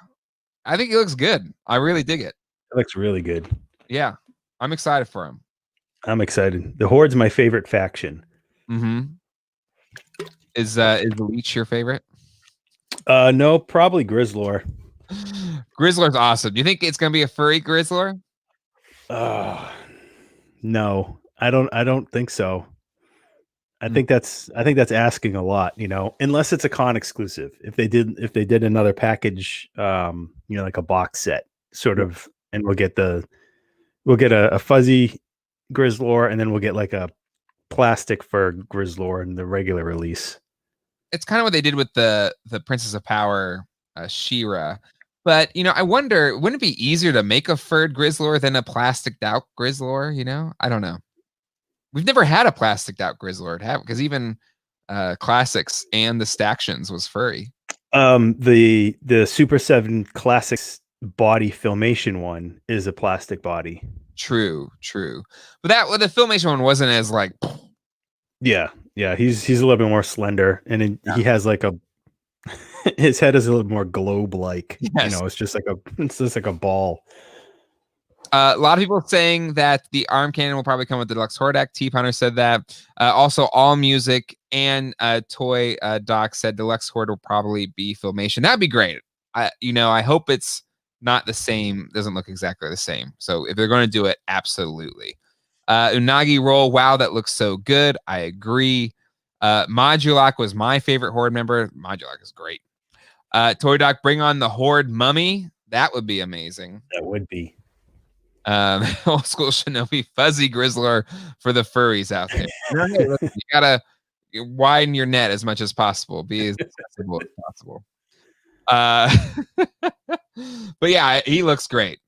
I think he looks good. I really dig it. It looks really good. Yeah, I'm excited for him. I'm excited. The Horde's my favorite faction. Is the Leech your favorite? No, probably Grizzlor. Grizzlor's awesome. Do you think it's gonna be a furry Grizzlor? No, I don't think so. I think that's asking a lot, you know, unless it's a con exclusive. If they did another package, you know, like a box set sort of, and we'll get a fuzzy Grizzlor, and then we'll get like a plastic fur Grizzlor in the regular release. It's kind of what they did with the Princess of Power She-Ra. But, you know, I wonder, wouldn't it be easier to make a furred Grizzlor than a plasticed out Grizzlor? You know, I don't know. We've never had a plasticed out Grizzlor, because even Classics and the Stactions was furry. The Super 7 Classics body Filmation one is a plastic body. True. But the Filmation one wasn't as like. Yeah, he's a little bit more slender, and he has like his head is a little more globe-like. Yes. You know, it's just like a ball. A lot of people saying that the arm cannon will probably come with the deluxe Hordak. T Punter said that. Also, All Music and Toy Doc said deluxe Horde will probably be Filmation. That'd be great. I hope it's not the same. Doesn't look exactly the same. So if they're going to do it, absolutely. Unagi Roll. Wow, that looks so good. I agree. Modulok was my favorite Horde member. Modulok is great. Toy Doc, bring on the Horde Mummy. That would be amazing. That would be. Old School Shinobi Fuzzy Grizzlor for the furries out there. You gotta widen your net as much as possible. Be as accessible as possible. But yeah, he looks great.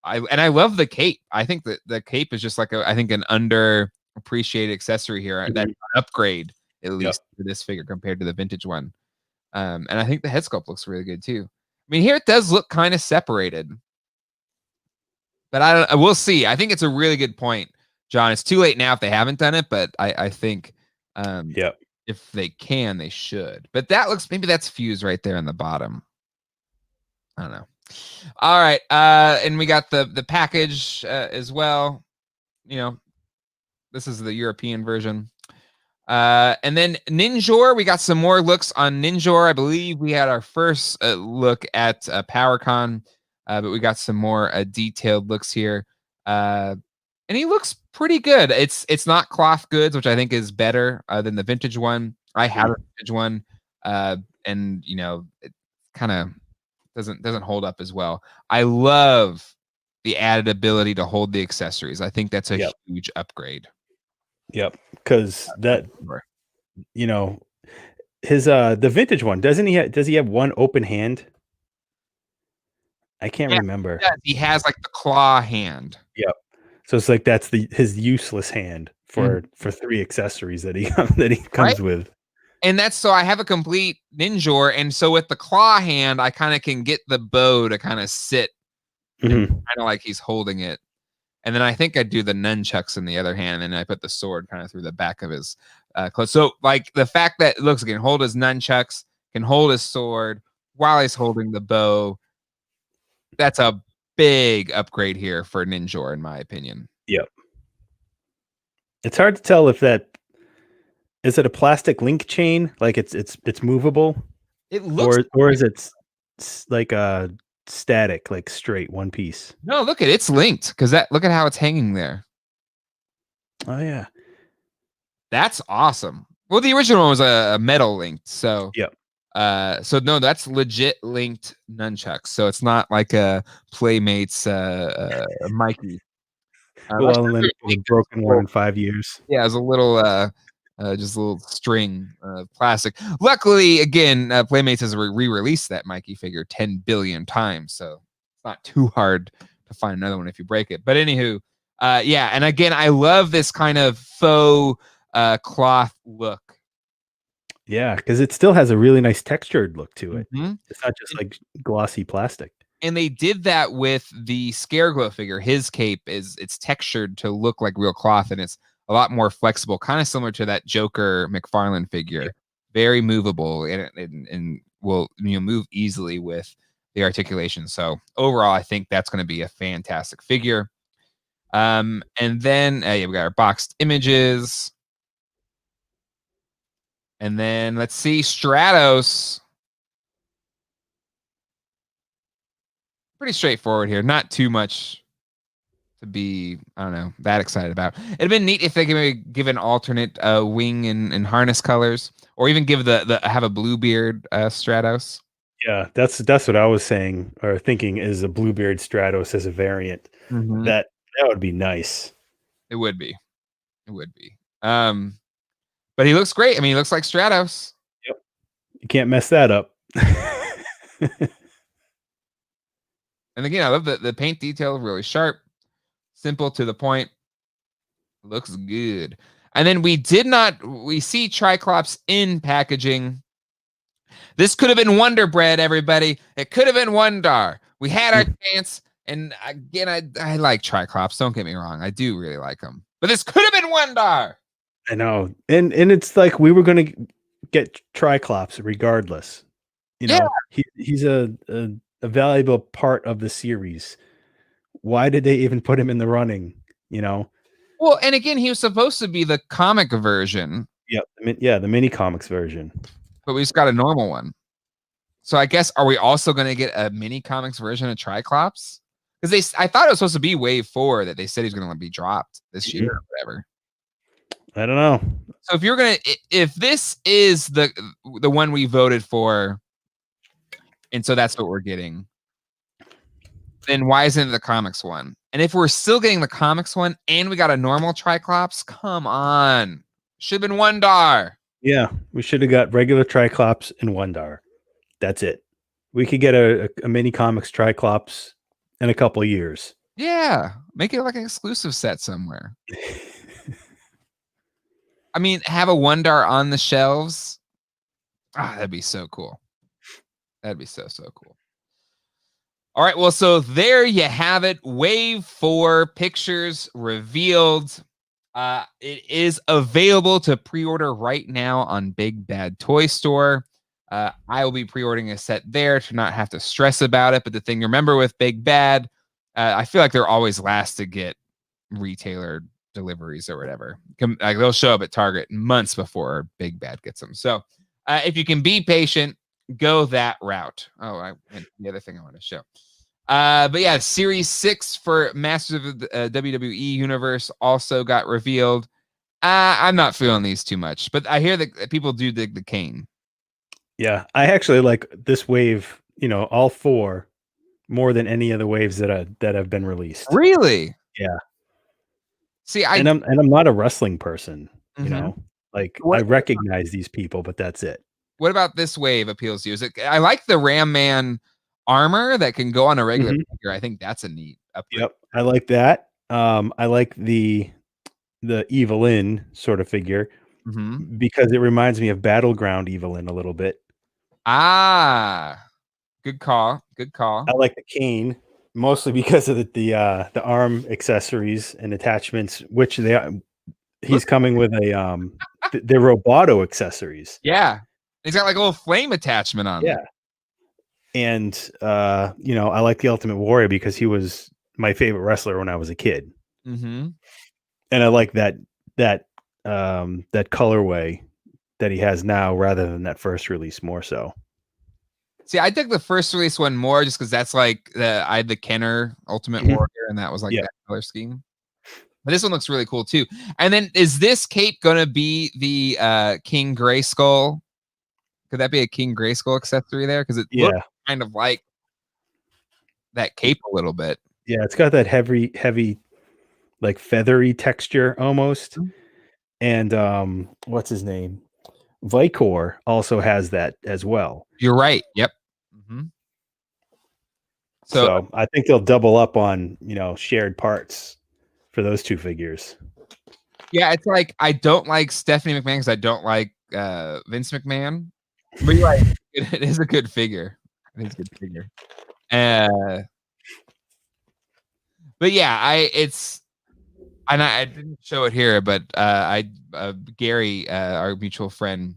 I love the cape. I think that the cape is just like an underappreciated accessory here. That upgrade at least for this figure compared to the vintage one. And I think the head sculpt looks really good too. I mean, here it does look kind of separated. But we'll see. I think it's a really good point, John. It's too late now if they haven't done it, but I think if they can, they should. But maybe that's fused right there on the bottom. I don't know. All right. And we got the package as well. You know, this is the European version. And then Ninjor, we got some more looks on Ninjor. I believe we had our first look at PowerCon. But we got some more detailed looks here. And he looks pretty good. It's not cloth goods, which I think is better than the vintage one. I have a vintage one. And you know, it kind of doesn't hold up as well. I love the added ability to hold the accessories. I think that's a huge upgrade. Yep. Because that, you know, his the vintage one, does he have one open hand? I can't remember. He has like the claw hand. Yep. So it's like that's his useless hand for 3 accessories that he comes with. And that's so I have a complete Ninjor, and so with the claw hand, I kind of can get the bow to kind of sit, kind of like he's holding it. And then I think I do the nunchucks in the other hand, and then I put the sword kind of through the back of his clothes. So like the fact that it looks like he can hold his nunchucks, can hold his sword while he's holding the bow. That's a big upgrade here for Ninjor, in my opinion. Yep. It's hard to tell if is it a plastic link chain, like it's movable. It looks, or is it like a static, like straight one piece? No, look at it's linked because look at how it's hanging there. Oh yeah, that's awesome. Well, the original one was a metal linked, so yep. So no, that's legit linked nunchucks. So it's not like a Playmates Mikey. Well, and then a broken one in 5 years. Yeah, it's a little just a little string of plastic. Luckily, again, Playmates has re-released that Mikey figure 10 billion times, so it's not too hard to find another one if you break it. But anywho, yeah, and again, I love this kind of faux cloth look. Yeah, because it still has a really nice textured look to it. It's not just like glossy plastic. And they did that with the Scareglow figure. His cape it's textured to look like real cloth, and it's a lot more flexible, kind of similar to that Joker McFarlane figure. Very movable and will move easily with the articulation. So overall, I think that's going to be a fantastic figure. And then yeah, we got our boxed images. And then let's see, Stratos. Pretty straightforward here. Not too much to be, I don't know, that excited about. It'd have been neat if they could maybe give an alternate wing and harness colors, or even give have a Bluebeard Stratos. Yeah, that's what I was saying or thinking is a Bluebeard Stratos as a variant. That would be nice. It would be. It would be. But he looks great. I mean, he looks like Stratos. Yep. You can't mess that up. And again, I love the paint detail, really sharp, simple to the point. Looks good. And then we see Triclops in packaging. This could have been Wonder Bread, everybody. It could have been Wondar. We had our chance. And again, I like Triclops. Don't get me wrong. I do really like them. But this could have been Wondar. I know. And it's like we were going to get Triclops regardless. You know, he's a valuable part of the series. Why did they even put him in the running? You know? Well, and again, he was supposed to be the comic version. Yeah, the mini comics version. But we just got a normal one. So I guess, are we also going to get a mini comics version of Triclops? Because I thought it was supposed to be Wave 4 that they said he's going to be dropped this year or whatever. I don't know. So if this is the one we voted for, and so that's what we're getting, then why isn't it the comics one? And if we're still getting the comics one and we got a normal Triclops, come on. Should have been Wondar. Yeah, we should have got regular Triclops and Wondar. That's it. We could get a mini comics Triclops in a couple of years. Yeah, make it like an exclusive set somewhere. I mean, have a Wondar on the shelves. That'd be so cool. That'd be so cool. All right, well, so there you have it. Wave 4 pictures revealed. It is available to pre-order right now on Big Bad Toy Store. I will be pre-ordering a set there to not have to stress about it. But the thing, remember with Big Bad, I feel like they're always last to get retailer deliveries or whatever. Like they'll show up at Target months before Big Bad gets them. So if you can be patient, go that route. Oh, the other thing I want to show. But yeah, Series 6 for Masters of the WWE Universe also got revealed. I'm not feeling these too much, but I hear that people do dig the Kane. Yeah, I actually like this wave, all 4 more than any of the waves that have been released. Really? Yeah. See, I'm not a wrestling person, like I recognize these people, but that's it. What about this wave appeals to you? I like the Ram Man armor that can go on a regular figure. I think that's a neat upgrade. Yep, I like that. I like the Evelyn sort of figure because it reminds me of Battleground Evelyn a little bit. Good call. I like the Kane mostly because of the arm accessories and attachments, which he's coming with the Roboto accessories. Yeah, he's got like a little flame attachment on. Yeah. And I like the Ultimate Warrior because he was my favorite wrestler when I was a kid. And I like that colorway that he has now rather than that first release more so. See, I dig the first release one more just because that's like I had the Kenner Ultimate Warrior, and that was like that color scheme. But this one looks really cool too. And then is this cape gonna be the King Grayskull Could that be a King Grayskull accessory there? Because it looks kind of like that cape a little bit. Yeah, it's got that heavy, like feathery texture almost. And what's his name? Vicor also has that as well. You're right. Yep. So I think they'll double up on, shared parts for those two figures. Yeah, it's like I don't like Stephanie McMahon because I don't like Vince McMahon. But you're right, it is a good figure. It is a good figure. But yeah, I didn't show it here, but Gary, our mutual friend,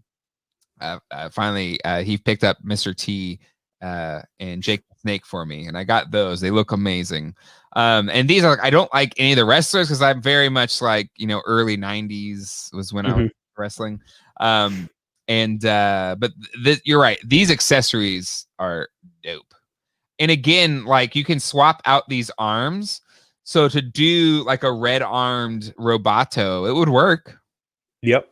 finally he picked up Mr. T and Jake the Snake for me, and I got those. They look amazing. And these are like, I don't like any of the wrestlers because I'm very much like, early 90s was when I was wrestling. But you're right, these accessories are dope. And again, like you can swap out these arms. So to do like a red armed Roboto, it would work. Yep.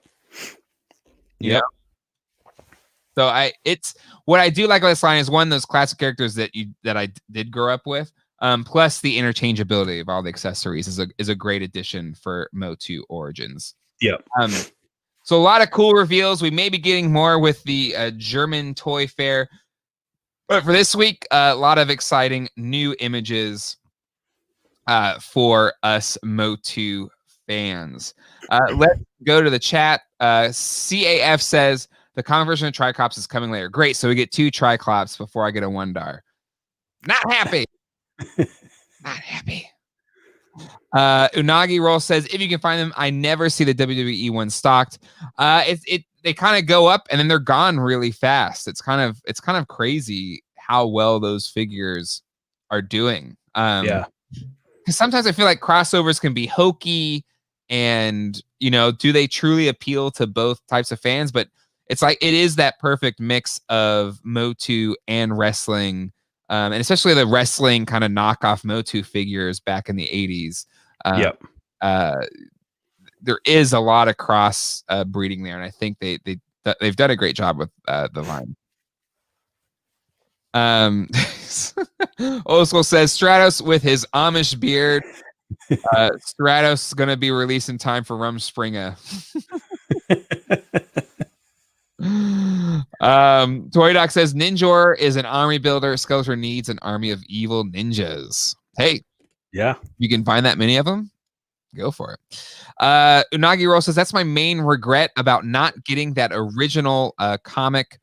So it's what I do like about this line is one of those classic characters that I did grow up with. Plus the interchangeability of all the accessories is a great addition for MOTU Origins. Yep. So a lot of cool reveals. We may be getting more with the German Toy Fair, but for this week, a lot of exciting new images for us MOTU fans. Let's go to the chat. CAF says the common version of Triclops is coming later. Great. So we get 2 Triclops before I get a Wondar. Not happy. Not happy. Unagi Roll says, if you can find them, I never see the WWE one stocked. They kind of go up and then they're gone really fast. It's kind of crazy how well those figures are doing. Because sometimes I feel like crossovers can be hokey and, do they truly appeal to both types of fans? But it's like, it is that perfect mix of MOTU and wrestling. And especially the wrestling kind of knockoff MOTU figures back in the 80s. There is a lot of cross breeding there. And I think they've done a great job with the line. Old School says Stratos with his Amish beard. Stratos is going to be released in time for Rumspringa. Toy Doc says Ninjor is an army builder. Skeletor needs an army of evil ninjas. Hey, you can find that many of them. Go for it. Unagi Roll says that's my main regret about not getting that original comic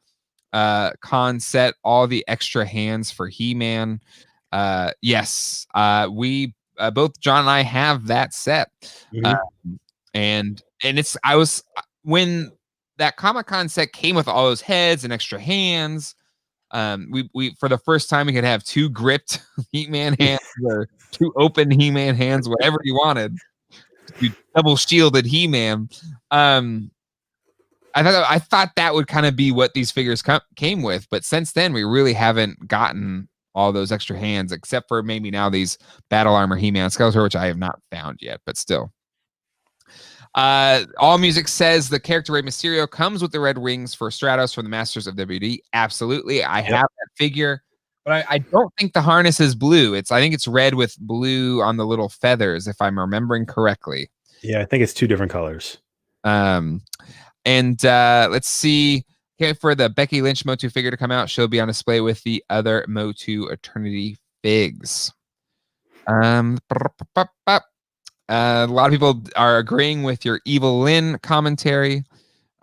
con set, all the extra hands for He-Man. Yes, we both John and I have that set. And it's when that Comic-Con set came with all those heads and extra hands. We for the first time we could have 2 gripped He-Man hands or 2 open He-Man hands, whatever you wanted. Double shielded He-Man. I thought that would kind of be what these figures came with, but since then we really haven't gotten all those extra hands, except for maybe now these Battle Armor He-Man Skeletor, which I have not found yet, but still. All Music says the character Rey Mysterio comes with the red wings for Stratos from the Masters of WWE. Absolutely, I have that figure, but I don't think the harness is blue. I think it's red with blue on the little feathers, if I'm remembering correctly. Yeah, I think it's 2 different colors. And let's see. Okay, for the Becky Lynch MOTU figure to come out, she'll be on display with the other MOTU Eternity figs. A lot of people are agreeing with your Evil Lynn commentary.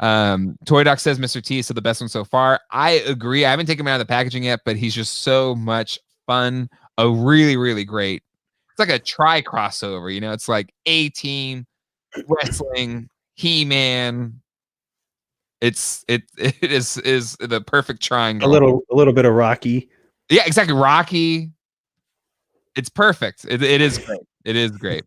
Toy Doc says Mr. T is still the best one so far. I agree. I haven't taken him out of the packaging yet, but he's just so much fun. A really, really great. It's like a tri-crossover, It's like A-Team, wrestling, He-Man. It is the perfect triangle. A little bit of Rocky. Yeah, exactly. Rocky. It's perfect. It is great. It is great.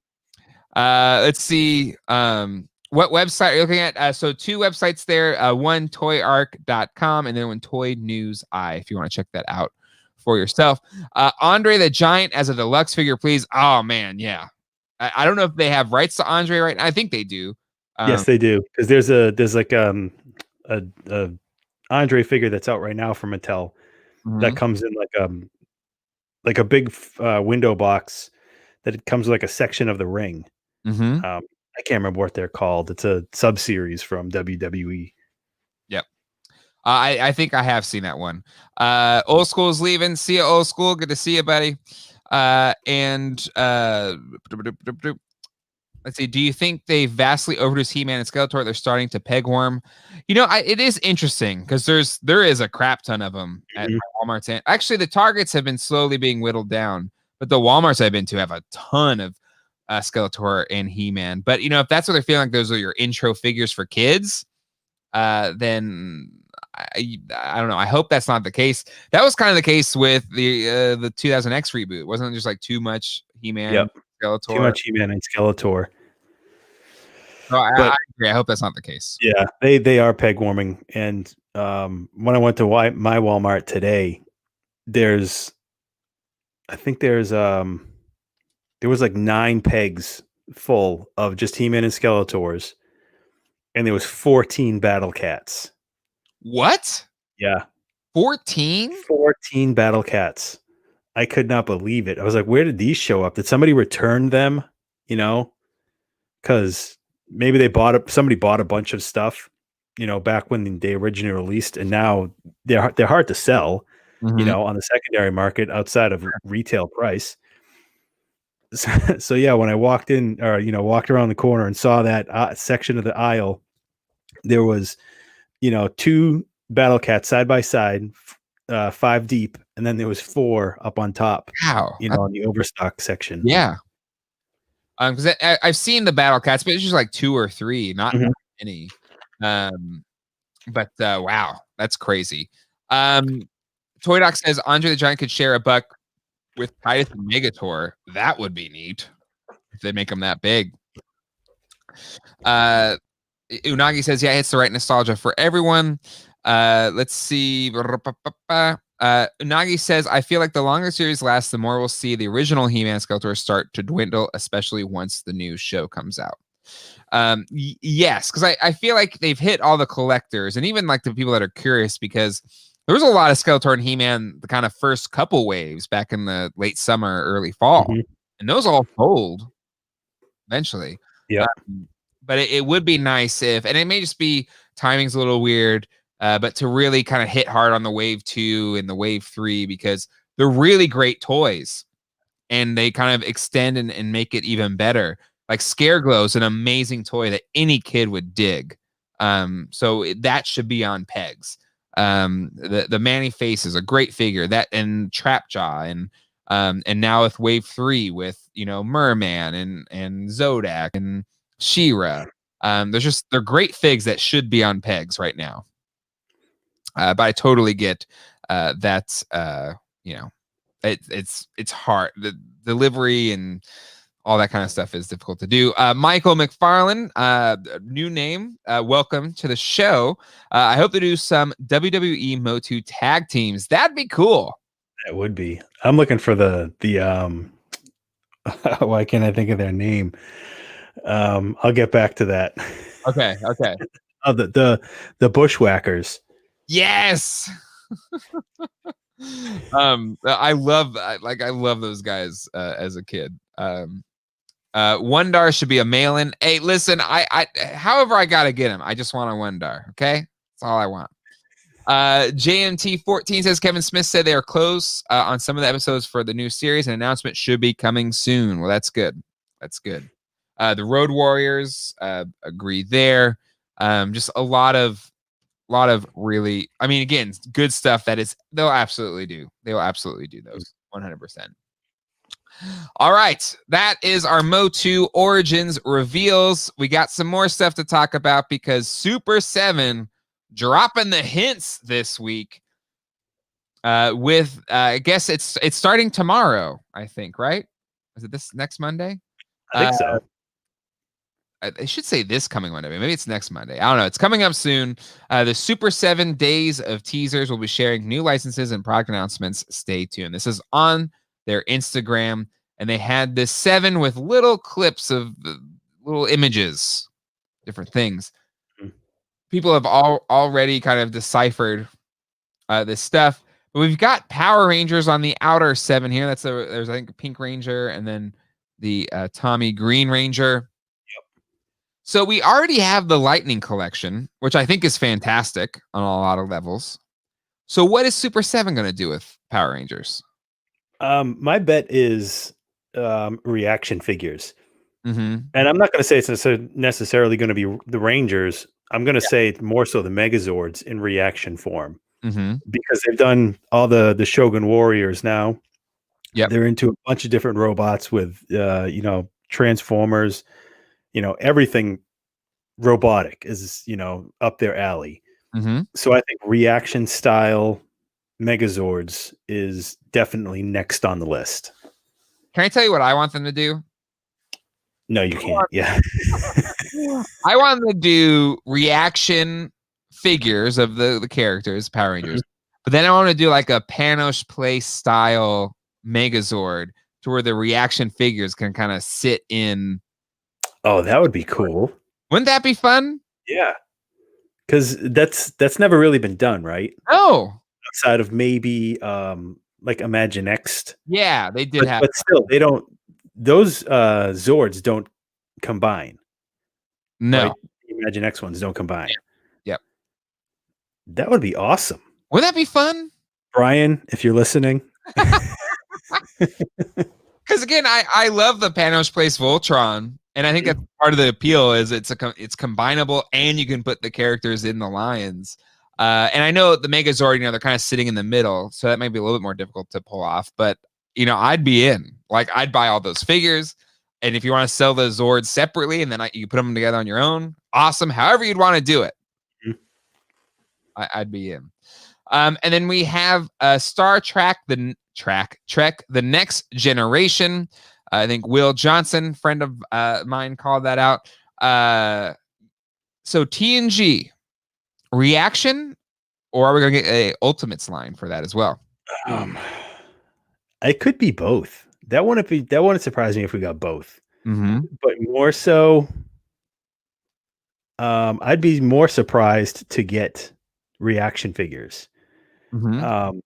Let's see. What website are you looking at? So 2 websites there. One toyarc.com and then one Toy News Eye, if you want to check that out for yourself. Andre the Giant as a deluxe figure, please. Oh man, yeah. I don't know if they have rights to Andre right now. I think they do. Yes, they do. Because there's like a Andre figure that's out right now from Mattel that comes in like a big window box that it comes with like a section of the ring. I can't remember what they're called. It's a sub series from WWE. Yep. I think I have seen that one. Old School's leaving. See you, Old School. Good to see you, buddy. And let's see. Do you think they vastly overproduced He-Man and Skeletor? They're starting to pegworm. You know, it is interesting because there is a crap ton of them at Walmart's. And actually, the Targets have been slowly being whittled down, but the Walmarts I've been to have a ton of Skeletor and He-Man. But you know, if that's what they're feeling like, those are your intro figures for kids, then I don't know. I hope that's not the case. That was kind of the case with the 2000X reboot. Wasn't it just like too much He-Man, Skeletor? Too much He-Man and Skeletor. So I agree. I hope that's not the case. Yeah, they are peg warming. And when I went to my Walmart today, there was like 9 pegs full of just He-Man and Skeletors, and there was 14 Battle Cats. What? Yeah. 14? 14 Battle Cats. I could not believe it. I was like, where did these show up? Did somebody return them? You know, because maybe somebody bought a bunch of stuff, you know, back when they originally released, and now they're hard to sell, you know, on the secondary market outside of retail price. So yeah, when I walked in, or you know, walked around the corner and saw that section of the aisle, there was, you know, 2 Battle Cats side by side, 5 deep, and then there was 4 up on top. Wow. You know, in the overstock section. Yeah. Because I've seen the Battle Cats, but it's just like 2 or 3, not many. But wow, that's crazy. Toy Doc says Andre the Giant could share a buck with Titus and Megator. That would be neat if they make them that big. Unagi says, yeah, it's the right nostalgia for everyone. Let's see. Unagi says, I feel like the longer the series lasts, the more we'll see the original He-Man Skeletor start to dwindle, especially once the new show comes out. Yes, because I feel like they've hit all the collectors and even like the people that are curious, because there was a lot of Skeletor and He-Man, the kind of first couple waves back in the late summer, early fall, and those all sold eventually. Yeah. But it would be nice if, and it may just be timing's a little weird, but to really kind of hit hard on the wave 2 and the wave 3, because they're really great toys and they kind of extend and make it even better. Like Scareglow is an amazing toy that any kid would dig. So that should be on pegs. The Manny Face is a great figure, that and Trapjaw, and now with wave 3 with, you know, Merman and Zodak and She-Ra. They're great figs that should be on pegs right now. But I totally get that you know, it's hard. The delivery and all that kind of stuff is difficult to do. Michael McFarlane, new name. Welcome to the show. I hope to do some WWE MOTU tag teams. That'd be cool. That would be. I'm looking for the why can't I think of their name? I'll get back to that. Okay. Oh, the Bushwhackers. Yes. I love those guys as a kid. Wondar should be a mail-in. Hey, listen, I however I gotta get him, I just want a Wondar. Okay, that's all I want. JMT14 says Kevin Smith said they are close on some of the episodes for the new series. An announcement should be coming soon. Well, that's good. That's good. The Road Warriors, agree there. Just a lot of really, I mean, again, good stuff they'll absolutely do those 100%. All right, that is our MOTU Origins reveals. We got some more stuff to talk about because Super 7 dropping the hints this week with I guess it's starting tomorrow, I think, right? Is it this next Monday? I think so. I should say this coming Monday. Maybe it's next Monday. I don't know. It's coming up soon. The Super 7 days of teasers will be sharing new licenses and product announcements. Stay tuned. This is on their Instagram, and they had this 7 with little clips of little images, different things. people have already kind of deciphered this stuff. But we've got Power Rangers on the outer 7 here. There's I think a Pink Ranger and then the Tommy Green Ranger. So we already have the Lightning collection, which I think is fantastic on a lot of levels. So what is Super 7 going to do with Power Rangers? My bet is reaction figures. Mm-hmm. And I'm not going to say it's necessarily going to be the Rangers. I'm going to say more so the Megazords in reaction form. Mm-hmm. Because they've done all the Shogun Warriors now. Yeah, they're into a bunch of different robots with Transformers, everything robotic is up their alley. Mm-hmm. So I think reaction style Megazords is definitely next on the list. Can I tell you what I want them to do? No, you can't. Yeah. I want them to do reaction figures of the characters, Power Rangers. But then I want to do like a Panosh Play style Megazord to where the reaction figures can kind of sit in. Oh, that would be cool. Wouldn't that be fun? Yeah. Because that's never really been done, right? No. Outside of maybe like Imagine X. Yeah, they did have. But still, they don't. Those Zords don't combine. No. Right? The Imagine X ones don't combine. Yep. That would be awesome. Wouldn't that be fun? Brian, if you're listening. Because again, I love the Panos Place Voltron, and I think that's part of the appeal is it's combinable, and you can put the characters in the lines. And I know the Megazord, they're kind of sitting in the middle, so that might be a little bit more difficult to pull off. But I'd be in. Like, I'd buy all those figures, and if you want to sell the Zords separately, and then you put them together on your own, awesome. However you'd want to do it, I'd be in. And then we have Star Trek, the Next Generation. I think Will Johnson, friend of mine, called that out. So TNG reaction, or are we going to get a Ultimates line for that as well? It could be both. That wouldn't surprise me if we got both. Mm-hmm. But more so, I'd be more surprised to get reaction figures. Mm-hmm.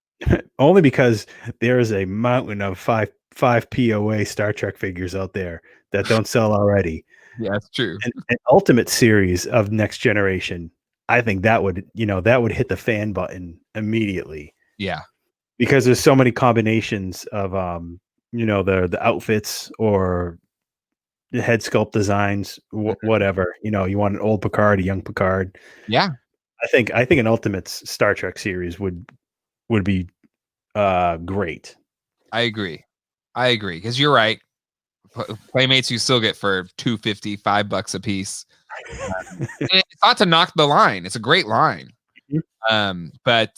Only because there is a mountain of five POA Star Trek figures out there that don't sell already. Yeah, that's true. An Ultimate series of Next Generation, I think that would hit the fan button immediately. Yeah, because there's so many combinations of the outfits or the head sculpt designs, whatever. You want an old Picard, a young Picard. Yeah, I think an Ultimates Star Trek series would be great. I agree because you're right. Playmates you still get for $2.50, $5 a piece. It's not to knock the line; it's a great line. But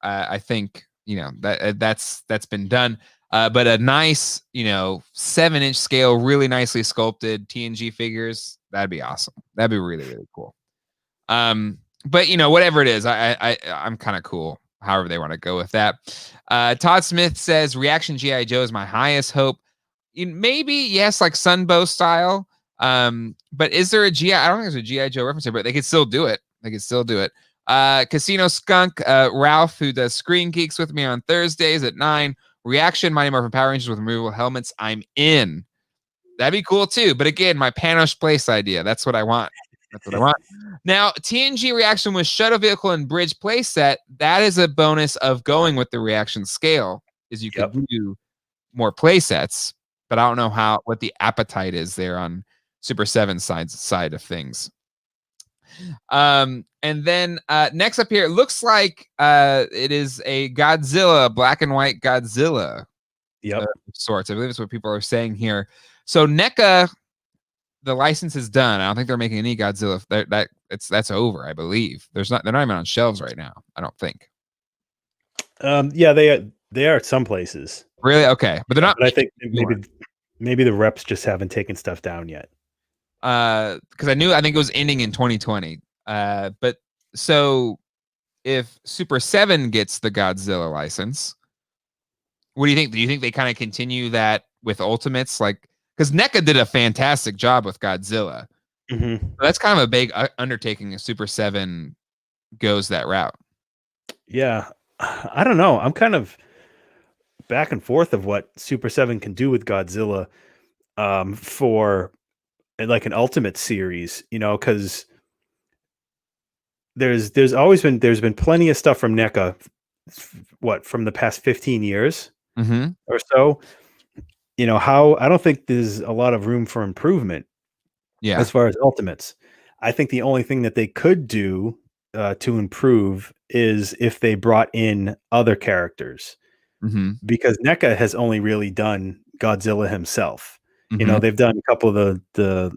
I think that's been done. But a nice 7-inch scale, really nicely sculpted TNG figures, that'd be awesome. That'd be really, really cool. But whatever it is, I'm kind of cool. However they want to go with that. Todd Smith says reaction G.I. Joe is my highest hope. Maybe yes, like Sunbow style. But is there a G.I.? I don't think there's a G.I. Joe reference here, but they could still do it. Casino Skunk, Ralph, who does Screen Geeks with me on Thursdays at 9. Reaction Mighty Morphin Power Rangers with removable helmets. I'm in. That'd be cool too. But again, my Panosh Place idea. That's what I want. Now, TNG reaction with shuttle vehicle and bridge playset. That is a bonus of going with the reaction scale. Is you can do more playsets, but I don't know what the appetite is there on Super 7 side of things. And then next up here, it looks like it is a Godzilla, black and white Godzilla. Sorts. I believe that's what people are saying here. So NECA, the license is done. I don't think they're making any Godzilla. That's over. I believe they're not even on shelves right now. I don't think. Yeah, they are at some places. Really? Okay, but they're not. But I think maybe the reps just haven't taken stuff down yet. Because I think it was ending in 2020. But so if Super 7 gets the Godzilla license, what do you think? Do you think they kind of continue that with Ultimates? Like, because NECA did a fantastic job with Godzilla. Mm-hmm. That's kind of a big undertaking if Super 7 goes that route. Yeah. I don't know. I'm kind of back and forth of what Super 7 can do with Godzilla for like an Ultimate series, because there's always been plenty of stuff from NECA, from the past 15 years or so. How I don't think there's a lot of room for improvement as far as Ultimates. I think the only thing that they could do to improve is if they brought in other characters, because NECA has only really done Godzilla himself. They've done a couple of the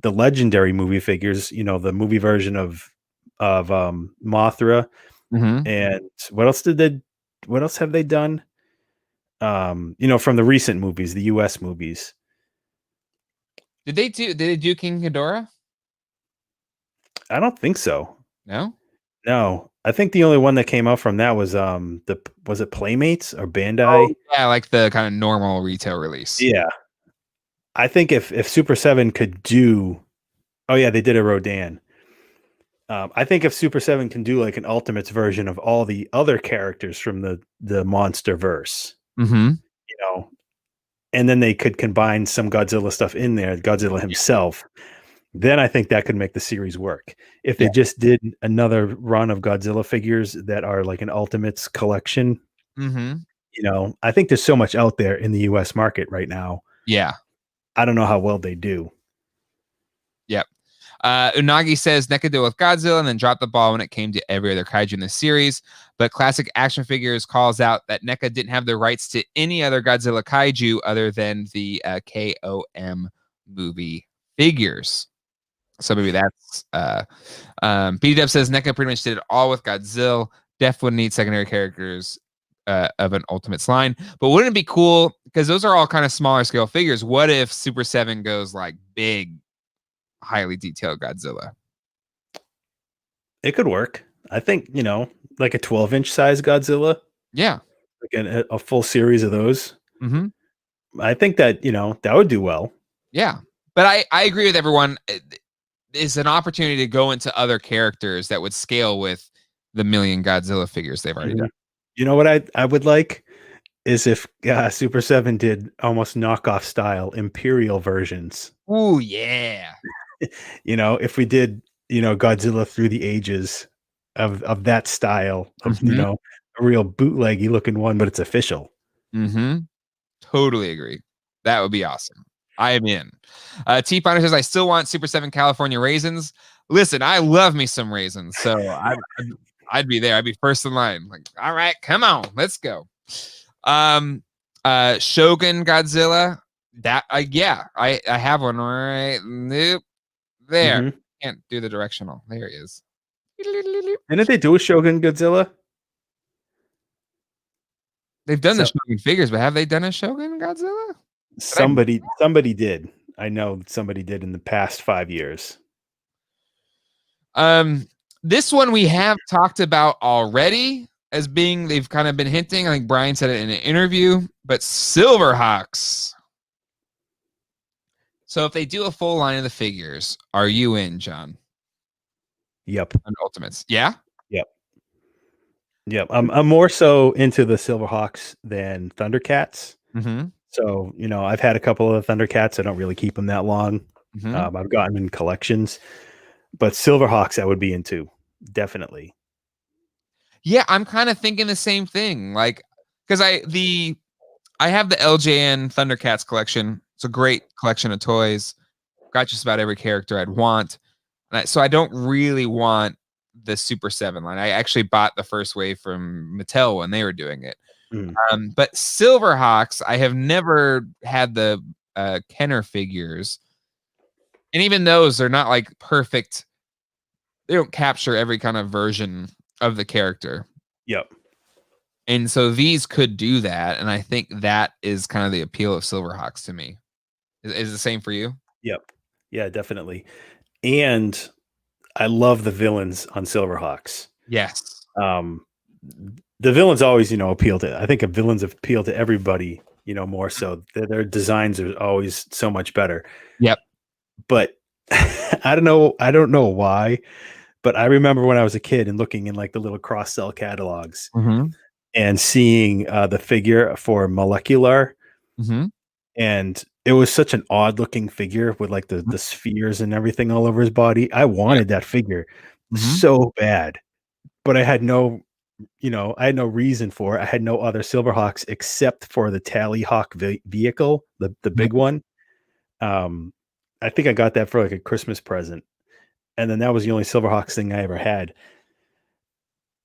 legendary movie figures, the movie version of Mothra, and what else have they done? From the recent movies, the US movies. Did they do King Ghidorah? I don't think so. No, I think the only one that came out from that was was it Playmates or Bandai? Oh, yeah, like the kind of normal retail release. Yeah. I think if Super 7 could do, oh yeah, they did a Rodan. I think if Super 7 can do like an Ultimates version of all the other characters from the Monster verse, and then they could combine some Godzilla stuff in there, Godzilla himself, then I think that could make the series work. If they just did another run of Godzilla figures that are like an Ultimates collection, I think there's so much out there in the US market right now. Yeah. I don't know how well they do. Yep. Unagi says NECA deal with Godzilla and then dropped the ball when it came to every other kaiju in the series. But Classic Action Figures calls out that NECA didn't have the rights to any other Godzilla kaiju other than the KOM movie figures. So maybe that's BDW says NECA pretty much did it all with Godzilla. Def would need secondary characters of an Ultimates line. But wouldn't it be cool? Because those are all kind of smaller scale figures. What if Super 7 goes like big, highly detailed Godzilla? It could work. I think, like a 12-inch size Godzilla. Yeah. Like a full series of those. I think that, that would do well. Yeah. But I agree with everyone. It's an opportunity to go into other characters that would scale with the million Godzilla figures they've already done. You know what I would like is if Super 7 did almost knockoff style Imperial versions. Ooh, yeah. If we did, Godzilla through the ages of that style of, a real bootleggy looking one, but it's official. Totally agree. That would be awesome. I am in. T Ponder says, I still want Super 7 California raisins. Listen, I love me some raisins, so I'd be there. I'd be first in line. Like, all right, come on, let's go. Shogun Godzilla. That I have one right there. Can't do the directional. There he is. Didn't they do a Shogun Godzilla? They've done the Shogun figures, but have they done a Shogun Godzilla? Somebody did. I know somebody did in the past 5 years. This one we have talked about already as being, they've kind of been hinting. I think Brian said it in an interview, but Silverhawks. So if they do a full line of the figures, are you in, John? Yep. On Ultimates. Yeah? Yep. I'm more so into the Silverhawks than Thundercats. So, I've had a couple of Thundercats. I don't really keep them that long. I've gotten them in collections. But Silverhawks I would be into. Definitely. Yeah, I'm kind of thinking the same thing. Like, because I have the LJN Thundercats collection. It's a great collection of toys. Got just about every character I'd want. So I don't really want the Super 7 line. I actually bought the first wave from Mattel when they were doing it. But Silverhawks, I have never had the Kenner figures. And even those are not like perfect. They don't capture every kind of version of the character. Yep. And so these could do that. And I think that is kind of the appeal of Silverhawks to me. Is the same for you? Yep. Yeah, definitely. And I love the villains on Silverhawks. Yes. The villains always, appeal to, I think villains appeal to everybody, more so. Their designs are always so much better. Yep. But I don't know why, but I remember when I was a kid and looking in like the little cross sell catalogs and seeing the figure for Molecular, and it was such an odd looking figure with like the spheres and everything all over his body. I wanted that figure so bad, but I had no reason for it. I had no other Silverhawks except for the Tally Hawk vehicle, the big one. I think I got that for like a Christmas present, and then that was the only Silverhawks thing I ever had.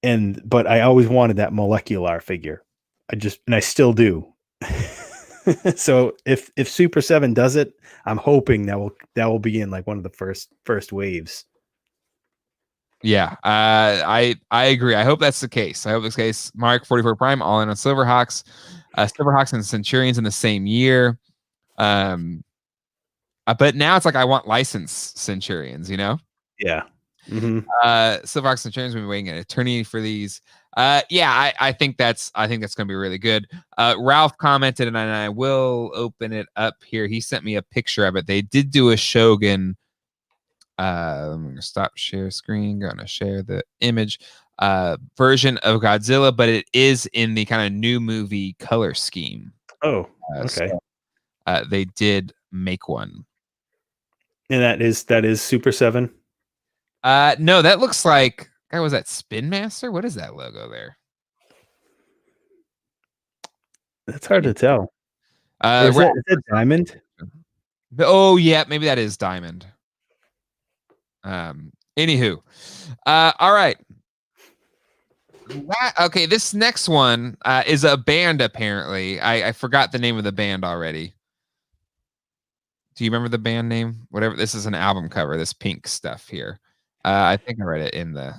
But I always wanted that Molecular figure. I still do. So if Super 7 does it, I'm hoping that will be in like one of the first waves. Yeah, I agree. I hope that's the case. I hope this case. Mark 44 Prime all in on Silverhawks, Silverhawks and Centurions in the same year. But now it's like I want licensed Centurions. Yeah. Silverhawks Centurions. We've been waiting an eternity for these. Yeah, I think that's going to be really good. Ralph commented, and I will open it up here. He sent me a picture of it. They did do a Shogun. I'm gonna stop share screen. Gonna share the image version of Godzilla, but it is in the kind of new movie color scheme. Oh, okay. So, they did make one, and that is Super 7. No, that looks like was that Spin Master? What is that logo there? That's hard to tell. Is that Diamond? Oh yeah, maybe that is Diamond. Anywho, all right. Okay, this next one is a band. Apparently, I forgot the name of the band already. Do you remember the band name? Whatever. This is an album cover. This pink stuff here. I think I read it in the.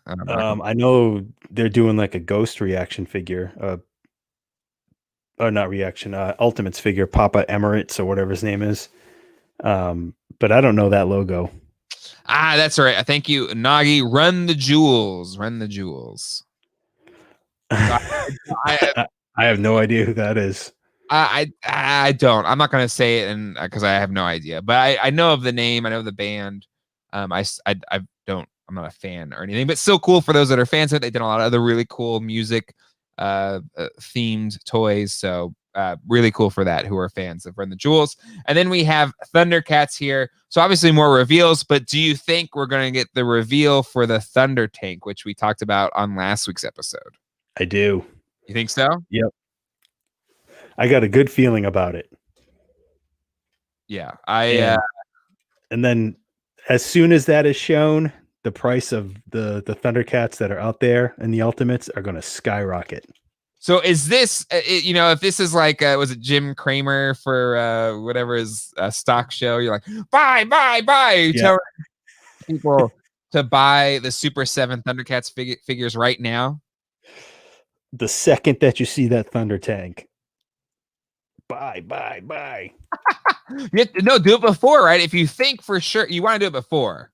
I know they're doing like a Ghost reaction figure. Or not reaction. Ultimates figure, Papa Emirates or whatever his name is. But I don't know that logo. That's right. Thank you, Nagi. Run the jewels. Run the jewels. I have no idea who that is. I don't. I'm not gonna say it, and because I have no idea. But I know of the name. I know the band. I don't. I'm not a fan or anything, but still cool for those that are fans of it. They did a lot of other really cool music themed toys. So really cool for that, who are fans of Run the Jewels. And then we have Thundercats here. So obviously more reveals, but do you think we're going to get the reveal for the Thunder Tank, which we talked about on last week's episode? I do. You think so? Yep. I got a good feeling about it. Yeah. And then as soon as that is shown, the price of the Thundercats that are out there and the Ultimates are going to skyrocket. So is this, if this is like, was it Jim Cramer for whatever his stock show? You're like, buy. You tell people to buy the Super 7 Thundercats figures right now. The second that you see that Thunder Tank, buy. No, do it before, right? If you think for sure you want to do it before,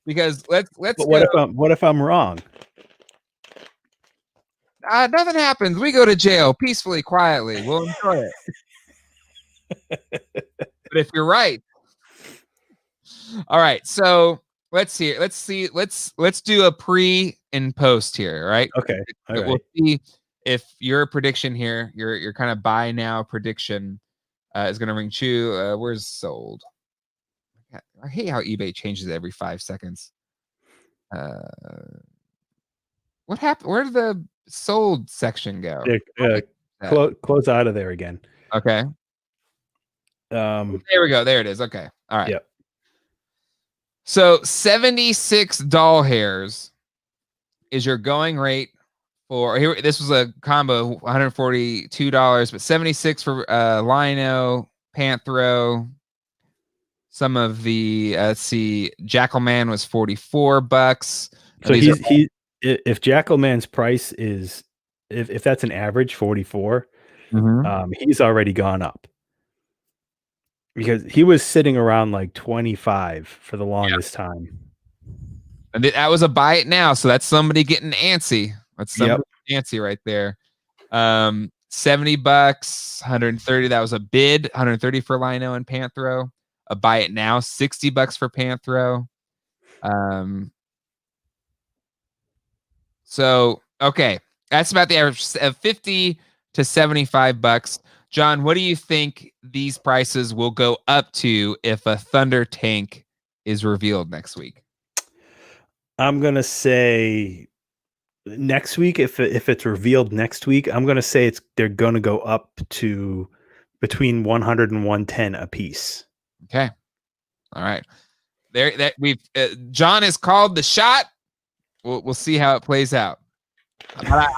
because let's. But what if I'm wrong? Nothing happens. We go to jail peacefully, quietly. We'll enjoy it. But if you're right, all right. So let's see. Let's do a pre and post here. Right. Okay. All right. We'll see if your prediction here, your kind of buy now prediction, is going to ring true. Where's sold? I hate how eBay changes every 5 seconds. What happened? Where did the sold section go? Close out of there again. Okay. There we go. There it is. Okay. All right. Yep. So 76 doll hairs is your going rate for here. This was a combo, $142, but 76 for Lino, Panthro. Some of the let's see, Jackalman was $44. So if Jackalman's price is if that's an average 44, he's already gone up. Because he was sitting around like 25 for the longest time. And that was a buy it now. So that's somebody getting antsy. That's somebody antsy right there. $70, 130. That was a bid. 130 for Lino and Panthro. a buy it now, $60 for Panthro. So okay, that's about the average of $50 to $75. John, what do you think these prices will go up to if a Thunder tank is revealed next week? I'm gonna say next week, if it's revealed next week, I'm gonna say they're gonna go up to between 100 and 110 a piece. Okay, all right. There, that we've John has called the shot. We'll see how it plays out. I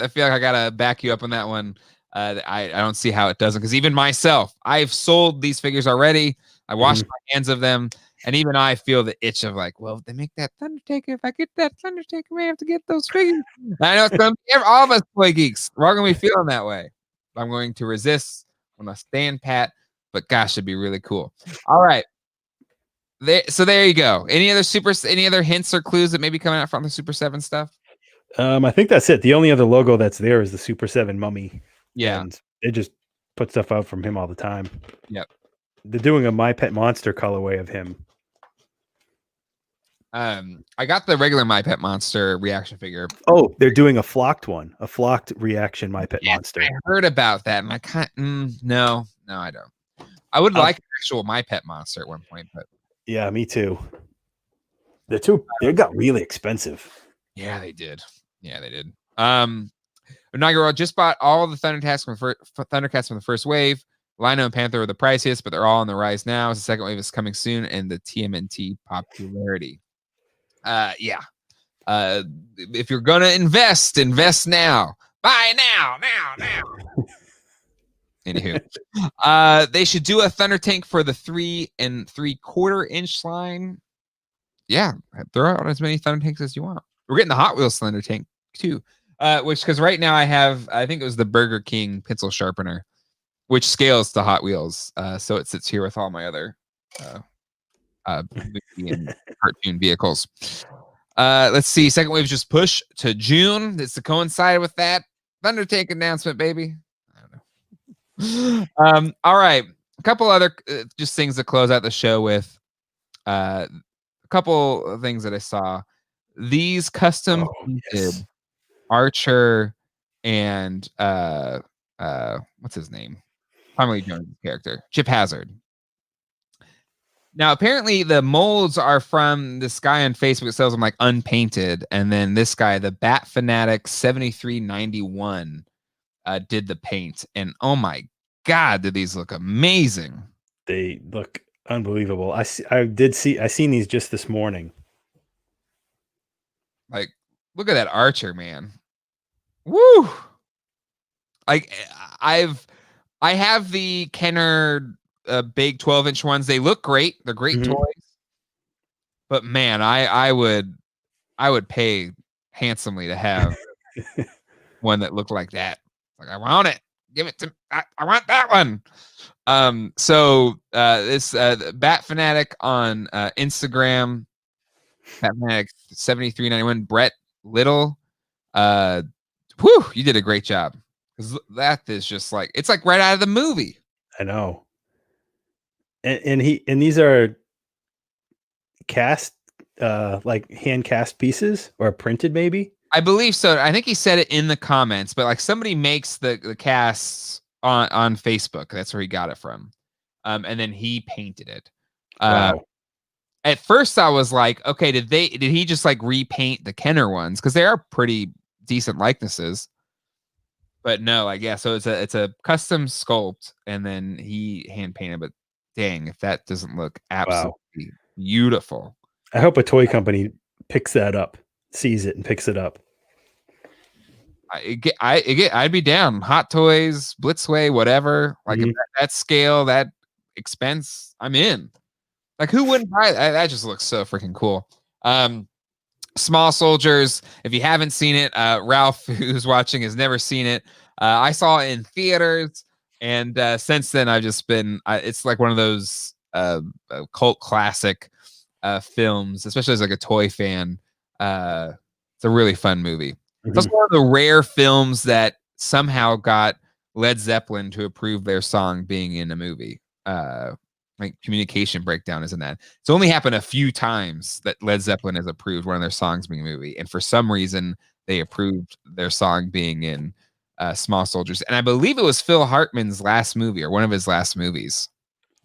feel like I gotta back you up on that one. I don't see how it doesn't, because even myself, I've sold these figures already. I washed my hands of them, and even I feel the itch of like, well, if they make that Thundertaker, if I get that Thundertaker, I may have to get those figures. I know it's gonna be all of us Toy Geeks. We're all gonna be feeling that way. I'm going to resist. I'm gonna stand pat, but gosh, it'd be really cool. All right. So there you go. Any other hints or clues that may be coming out from the Super 7 stuff? I think that's it. The only other logo that's there is the Super 7 mummy. Yeah. And they just put stuff out from him all the time. Yep. They're doing a My Pet Monster colorway of him. I got the regular My Pet Monster reaction figure. Oh, they're doing a flocked one. A flocked reaction My Pet Monster. I heard about that. And I can't no, I don't. I would like an actual My Pet Monster at one point, but yeah, me too. They got really expensive. Yeah, they did. Inaugural just bought all the Thundercats from the first wave. Lino and Panther are the priciest, but they're all on the rise now. The second wave is coming soon, and the TMNT popularity. Yeah. If you're gonna invest now. Buy now. Anywho, they should do a Thunder tank for the 3 3/4 inch line. Yeah, throw out as many Thunder tanks as you want. We're getting the Hot Wheels Thunder tank too, because right now I think it was the Burger King pencil sharpener, which scales to Hot Wheels. So it sits here with all my other movie and cartoon vehicles. Let's see. Second wave just push to June. It's to coincide with that Thunder tank announcement, baby. I don't know. All right. A couple other just things to close out the show with. A couple of things that I saw. These custom Archer and what's his name? Tommy Lee Jones' character, Chip Hazard. Now, apparently the molds are from this guy on Facebook that sells them like unpainted, and then this guy, the Bat Fanatic 7391, did the paint, and oh my god, did these look amazing! They look unbelievable. I seen these just this morning. Like, look at that Archer, man. Woo! Like, I have the Kenner big 12-inch ones. They look great. They're great toys. But man, I would pay handsomely to have one that looked like that. Like, I want it. Give it to I want that one. So this Bat Fanatic on Instagram, Bat Fanatic 7391, Brett Little. You did a great job. Because that is just like, it's like right out of the movie. I know. And these are cast, like hand cast pieces or printed, maybe. I believe so. I think he said it in the comments, but like somebody makes the casts on Facebook. That's where he got it from. And then he painted it. Wow. At first I was like, okay, did he just like repaint the Kenner ones? Because they are pretty decent likenesses. But no, like, yeah, so it's a custom sculpt, and then he hand painted. But dang, if that doesn't look absolutely beautiful. I hope a toy company picks that up, sees it, and picks it up. I'd be down. Hot Toys, Blitzway, whatever. Like that scale, that expense, I'm in. Like, who wouldn't buy that? That just looks so freaking cool. Small Soldiers, if you haven't seen it, Ralph, who's watching, has never seen it. I saw it in theaters, and since then I've just been it's like one of those cult classic films, especially as like a toy fan. It's a really fun movie. It's also one of the rare films that somehow got Led Zeppelin to approve their song being in a movie. like communication breakdown is in that. It's only happened a few times that Led Zeppelin has approved one of their songs being a movie, and for some reason they approved their song being in Small Soldiers. And I believe it was Phil Hartman's last movie or one of his last movies.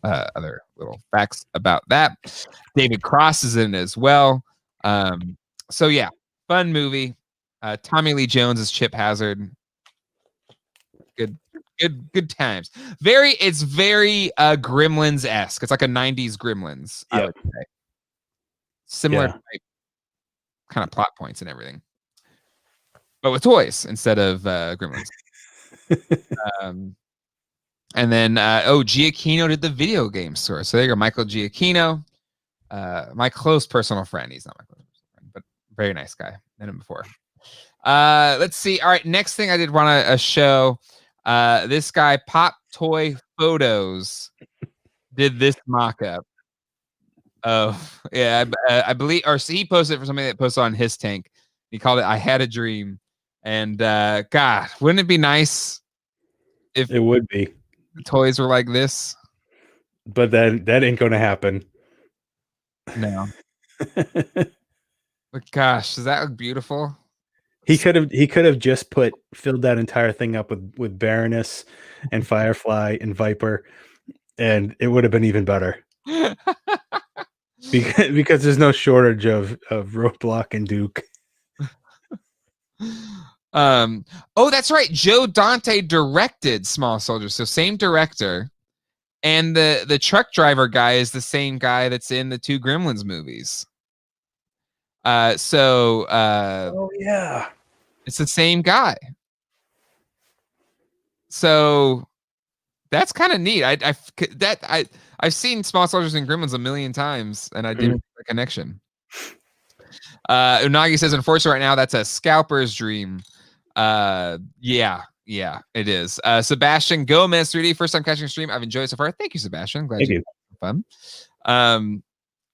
Other little facts about that. David Cross is in it as well. So yeah, fun movie. Tommy Lee Jones is Chip Hazard. Good times. It's very Gremlins-esque. It's like a 90s Gremlins, I would say. Similar type, kind of plot points and everything. But with toys instead of Gremlins. And then Giacchino did the video game store. So there you go, Michael Giacchino. My close personal friend. He's not my close personal friend, but very nice guy. Met him before. Let's see. All right, next thing I did want to show. This guy, Pop Toy Photos, did this mock-up. I believe, or so he posted for something that posted on his tank. He called it "I Had a Dream," and God, wouldn't it be nice if it would be toys were like this? But that ain't gonna happen. No. But gosh, does that look beautiful? He could have just filled that entire thing up with Baroness and Firefly and Viper, and it would have been even better. because there's no shortage of Roadblock and Duke. That's right. Joe Dante directed Small Soldiers, so same director, and the truck driver guy is the same guy that's in the 2 Gremlins movies. Oh yeah. It's the same guy. So that's kind of neat. I've seen Small Soldiers and Gremlins a million times, and I didn't make the connection. Unagi says, unfortunately, right now that's a scalper's dream. Yeah, it is. Sebastian Gomez 3D, first time catching a stream. I've enjoyed it so far. Thank you, Sebastian. Glad you had fun.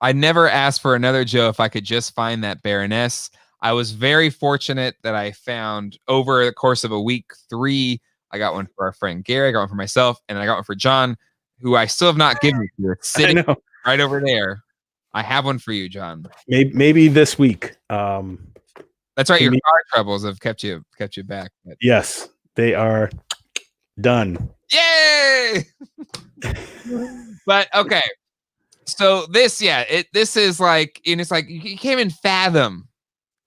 I never asked for another Joe if I could just find that Baroness. I was very fortunate that I found over the course of a week 3. I got one for our friend Gary, I got one for myself, and I got one for John, who I still have not given to you. It's sitting right over there. I have one for you, John. Maybe this week. That's right. Your car troubles have kept you back. But. Yes, they are done. Yay! But okay. So this is like, and it's like you can't even fathom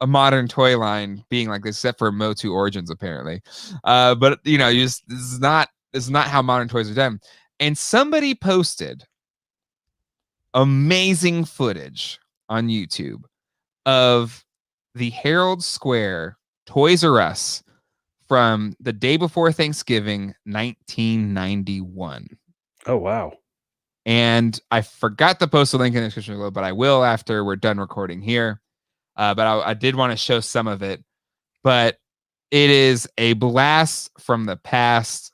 a modern toy line being like this, except for MOTU Origins, apparently. But this is not how modern toys are done. And somebody posted amazing footage on YouTube of the Herald Square Toys R Us from the day before Thanksgiving, 1991. Oh wow. And I forgot to post a link in the description below, but I will after we're done recording here. But I did want to show some of it. But it is a blast from the past.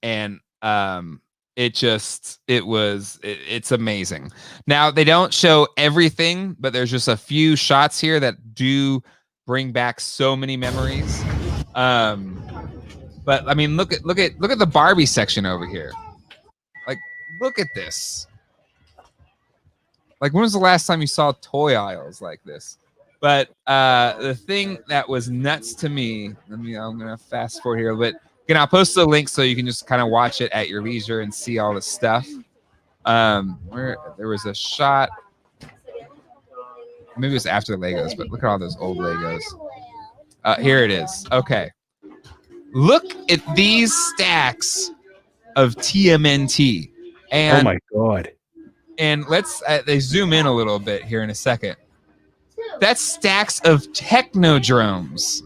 And it's amazing. Now, they don't show everything, but there's just a few shots here that do bring back so many memories. But I mean, look at the Barbie section over here. Like, look at this. Like, when was the last time you saw toy aisles like this? But the thing that was nuts to me, I'm gonna fast forward here a little bit. Again, I'll post the link so you can just kind of watch it at your leisure and see all the stuff. Where there was a shot, maybe it was after the Legos, but look at all those old Legos. Here it is. Okay, look at these stacks of TMNT. And, oh my god! And let's they zoom in a little bit here in a second. That's stacks of Technodromes.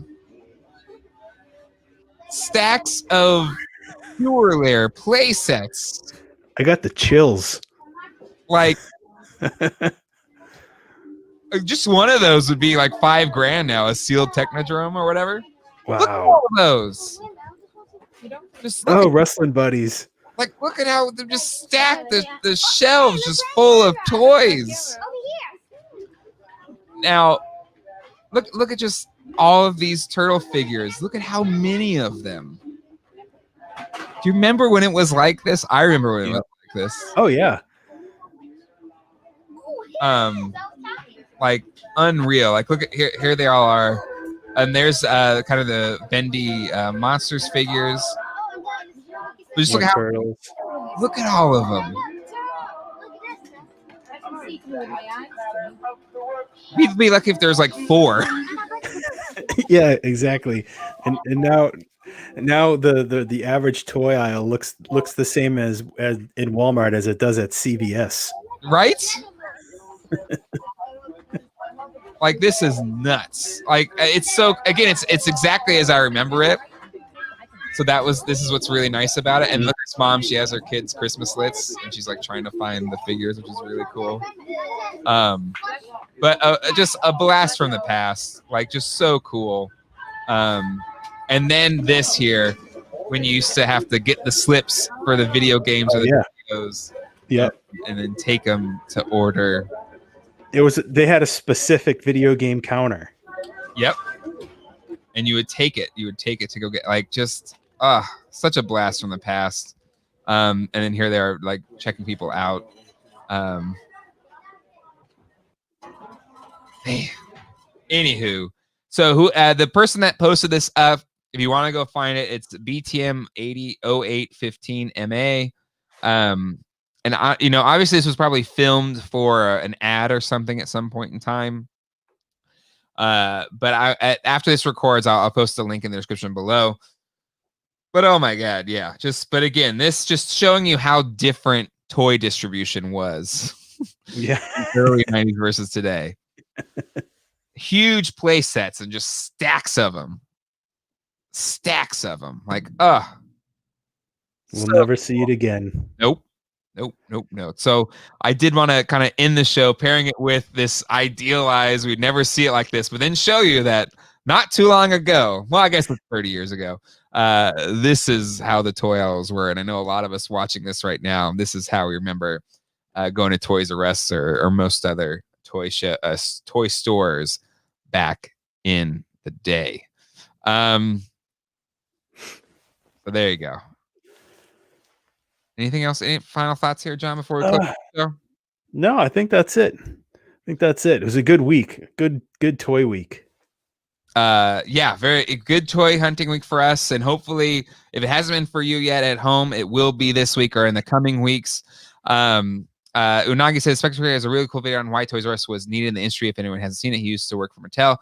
Stacks of Pure Lair play sets. I got the chills. Like, just one of those would be like $5,000 now, a sealed Technodrome or whatever. Wow. Look at all of those. Just wrestling buddies. Like, look at how they're just stacked. The shelves just full of toys. Now, look at just all of these turtle figures. Look at how many of them. Do you remember when it was like this? I remember when it was like this. Oh yeah. like unreal. Like look at here they all are. And there's kind of the bendy monsters figures. But just look at all of them. We'd be lucky if there's like 4. Yeah, exactly. And now the average toy aisle looks the same as in Walmart as it does at CVS. Right? Like this is nuts. Like it's so again, it's exactly as I remember it. So this is what's really nice about it. And look, this mom, she has her kids' Christmas lights, and she's like trying to find the figures, which is really cool. But just a blast from the past, like just so cool. And then this here, when you used to have to get the slips for the video games or the videos, and then take them to order. They had a specific video game counter. Yep. And you would take it. You would take it to go get like just such a blast from the past. And then here they are like checking people out. Anywho, so the person that posted this up, if you want to go find it, it's BTM 800815 MA. And obviously this was probably filmed for an ad or something at some point in time. But after this records, I'll post a link in the description below. But oh my God, yeah. But again, this just showing you how different toy distribution was. Yeah. Early 90s versus today. Huge play sets and just stacks of them. Like, we'll never see it again. Nope. So I did want to kind of end the show pairing it with this idealized, we'd never see it like this, but then show you that not too long ago, well, I guess it's 30 years ago, this is how the toy aisles were. And I know a lot of us watching this right now, this is how we remember going to Toys R Us or most other toy stores back in the day. So there you go. Anything else? Any final thoughts here, John, before we close the show? No, I think that's it. It was a good week. Good toy week. Yeah, very good toy hunting week for us. And hopefully, if it hasn't been for you yet at home, it will be this week or in the coming weeks. Unagi says, Spectator has a really cool video on why Toys R Us was needed in the industry. If anyone hasn't seen it, he used to work for Mattel.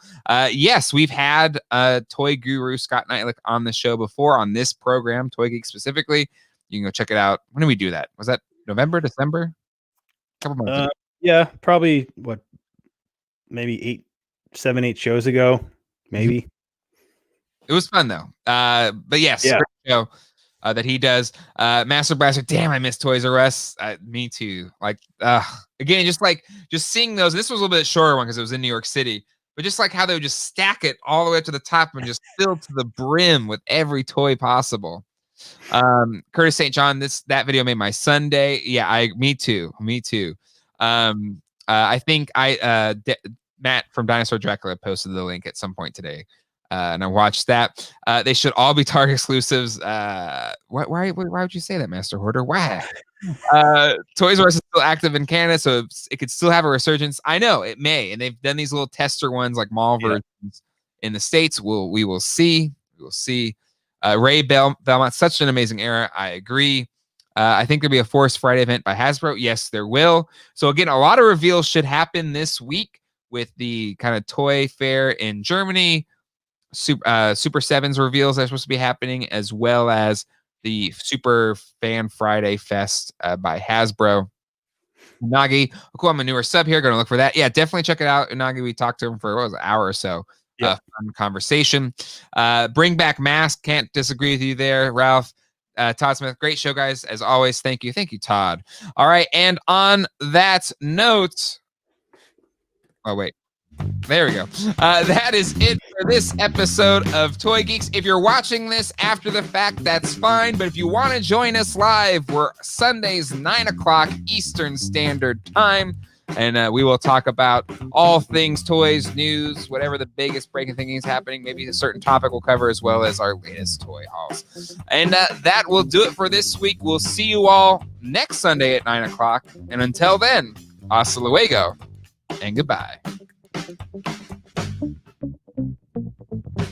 Yes, we've had toy guru Scott Knightlick on the show before on this program, Toy Geeks specifically. You can go check it out. When did we do that? Was that November, December? A couple months ago. Yeah, probably maybe 7, 8 shows ago, maybe. It was fun though. But yes, great show that he does. Master Blaster, damn, I miss Toys R Us. Me too. Like again, just seeing those. This was a little bit shorter one because it was in New York City. But just like how they would just stack it all the way up to the top and just fill to the brim with every toy possible. Curtis St. John, that video made my Sunday. Yeah, me too. I think Matt from Dinosaur Dracula posted the link at some point today, and I watched that. They should all be Target exclusives. Why would you say that, Master Hoarder? Why? Toys R Us is still active in Canada, so it could still have a resurgence. I know it may, and they've done these little tester ones like mall versions in the States. We will see. Ray Belmont, such an amazing era. I agree. I think there'll be a Forest Friday event by Hasbro. Yes, there will. So again, a lot of reveals should happen this week with the kind of toy fair in Germany. Super Sevens reveals that are supposed to be happening, as well as the Super Fan Friday Fest by Hasbro. Unagi, cool, I'm a newer sub here. Going to look for that. Yeah, definitely check it out. Unagi, we talked to him for an hour or so. Fun conversation. Bring back Mask. Can't disagree with you there, Ralph. Todd Smith, great show, guys. As always, thank you, Todd. All right, and on that note, wait, there we go. That is it for this episode of Toy Geeks. If you're watching this after the fact, that's fine. But if you want to join us live, we're Sundays 9:00 Eastern Standard Time. And we will talk about all things toys, news, whatever the biggest breaking thing is happening. Maybe a certain topic we'll cover, as well as our latest toy hauls. And that will do it for this week. We'll see you all next Sunday at 9:00. And until then, hasta luego. and goodbye.